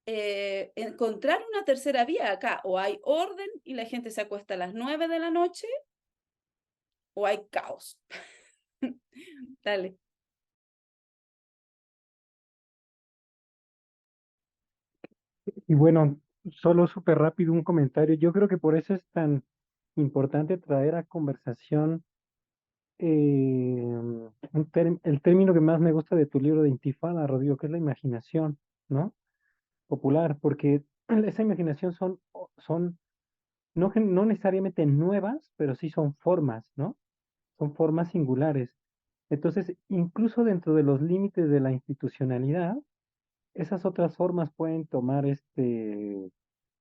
encontrar una tercera vía acá. O hay orden y la gente se acuesta a las 9 de la noche, o hay caos. Dale. Y bueno, solo súper rápido un comentario. Yo creo que por eso es tan importante traer a conversación el término que más me gusta de tu libro de Intifada, Rodrigo, que es la imaginación, ¿no? Popular, porque esa imaginación son no necesariamente nuevas, pero sí son formas, ¿no? Son formas singulares. Entonces, incluso dentro de los límites de la institucionalidad, esas otras formas pueden tomar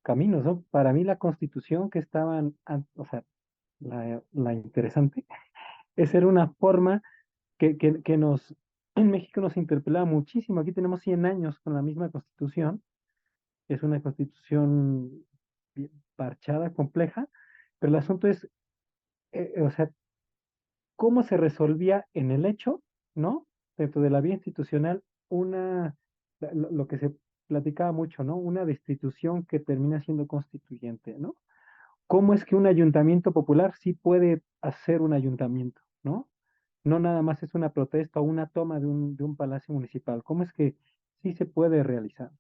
caminos, ¿no? Para mí la constitución que estaban, o sea, la interesante, es ser una forma que en México nos interpelaba muchísimo. Aquí tenemos 100 años con la misma constitución. Es una constitución bien parchada, compleja, pero el asunto es, o sea, cómo se resolvía en el hecho, ¿no? Dentro de la vía institucional, lo que se platicaba mucho, ¿no? Una destitución que termina siendo constituyente, ¿no? ¿Cómo es que un ayuntamiento popular sí puede hacer un ayuntamiento, ¿no? No nada más es una protesta o una toma de un palacio municipal. ¿Cómo es que sí se puede realizar?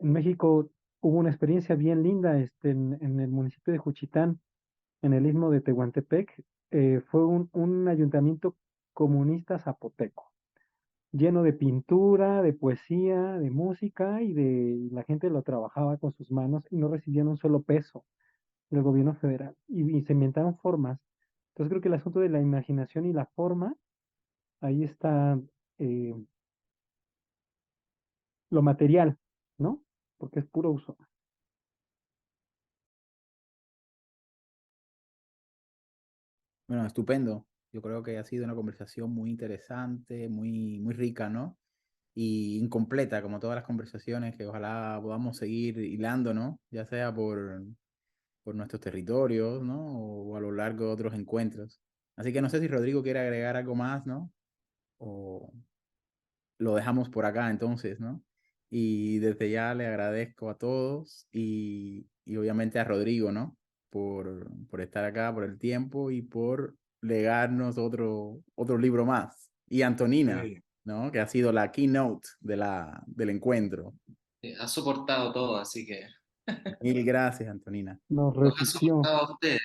En México hubo una experiencia bien linda en el municipio de Juchitán, en el istmo de Tehuantepec. Fue un ayuntamiento comunista zapoteco, lleno de pintura, de poesía, de música y la gente lo trabajaba con sus manos y no recibían un solo peso del gobierno federal y se inventaron formas. Entonces creo que el asunto de la imaginación y la forma, ahí está eh, lo material, ¿no? Porque es puro uso. Bueno, estupendo. Yo creo que ha sido una conversación muy interesante, muy rica, ¿no? Y incompleta, como todas las conversaciones que ojalá podamos seguir hilando, ¿no? Ya sea por nuestros territorios, ¿no? O a lo largo de otros encuentros. Así que no sé si Rodrigo quiere agregar algo más, ¿no? O lo dejamos por acá entonces, ¿no? Y desde ya le agradezco a todos y obviamente a Rodrigo, ¿no? Por estar acá, por el tiempo y por legarnos otro libro más. Y Antonina, Sí. ¿no? Que ha sido la keynote del encuentro. Ha soportado todo, así que Mil gracias, Antonina. Nos los ha repitió. soportado a ustedes.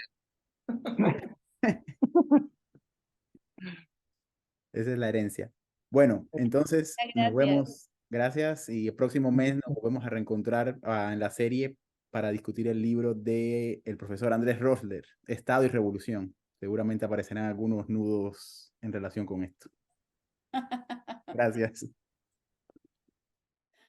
Esa es la herencia. Bueno, entonces nos Gracias. vemos. Gracias. Y el próximo mes nos volvemos a reencontrar en la serie para discutir el libro de el profesor Andrés Rosler, Estado y Revolución. Seguramente aparecerán algunos nudos en relación con esto. Gracias.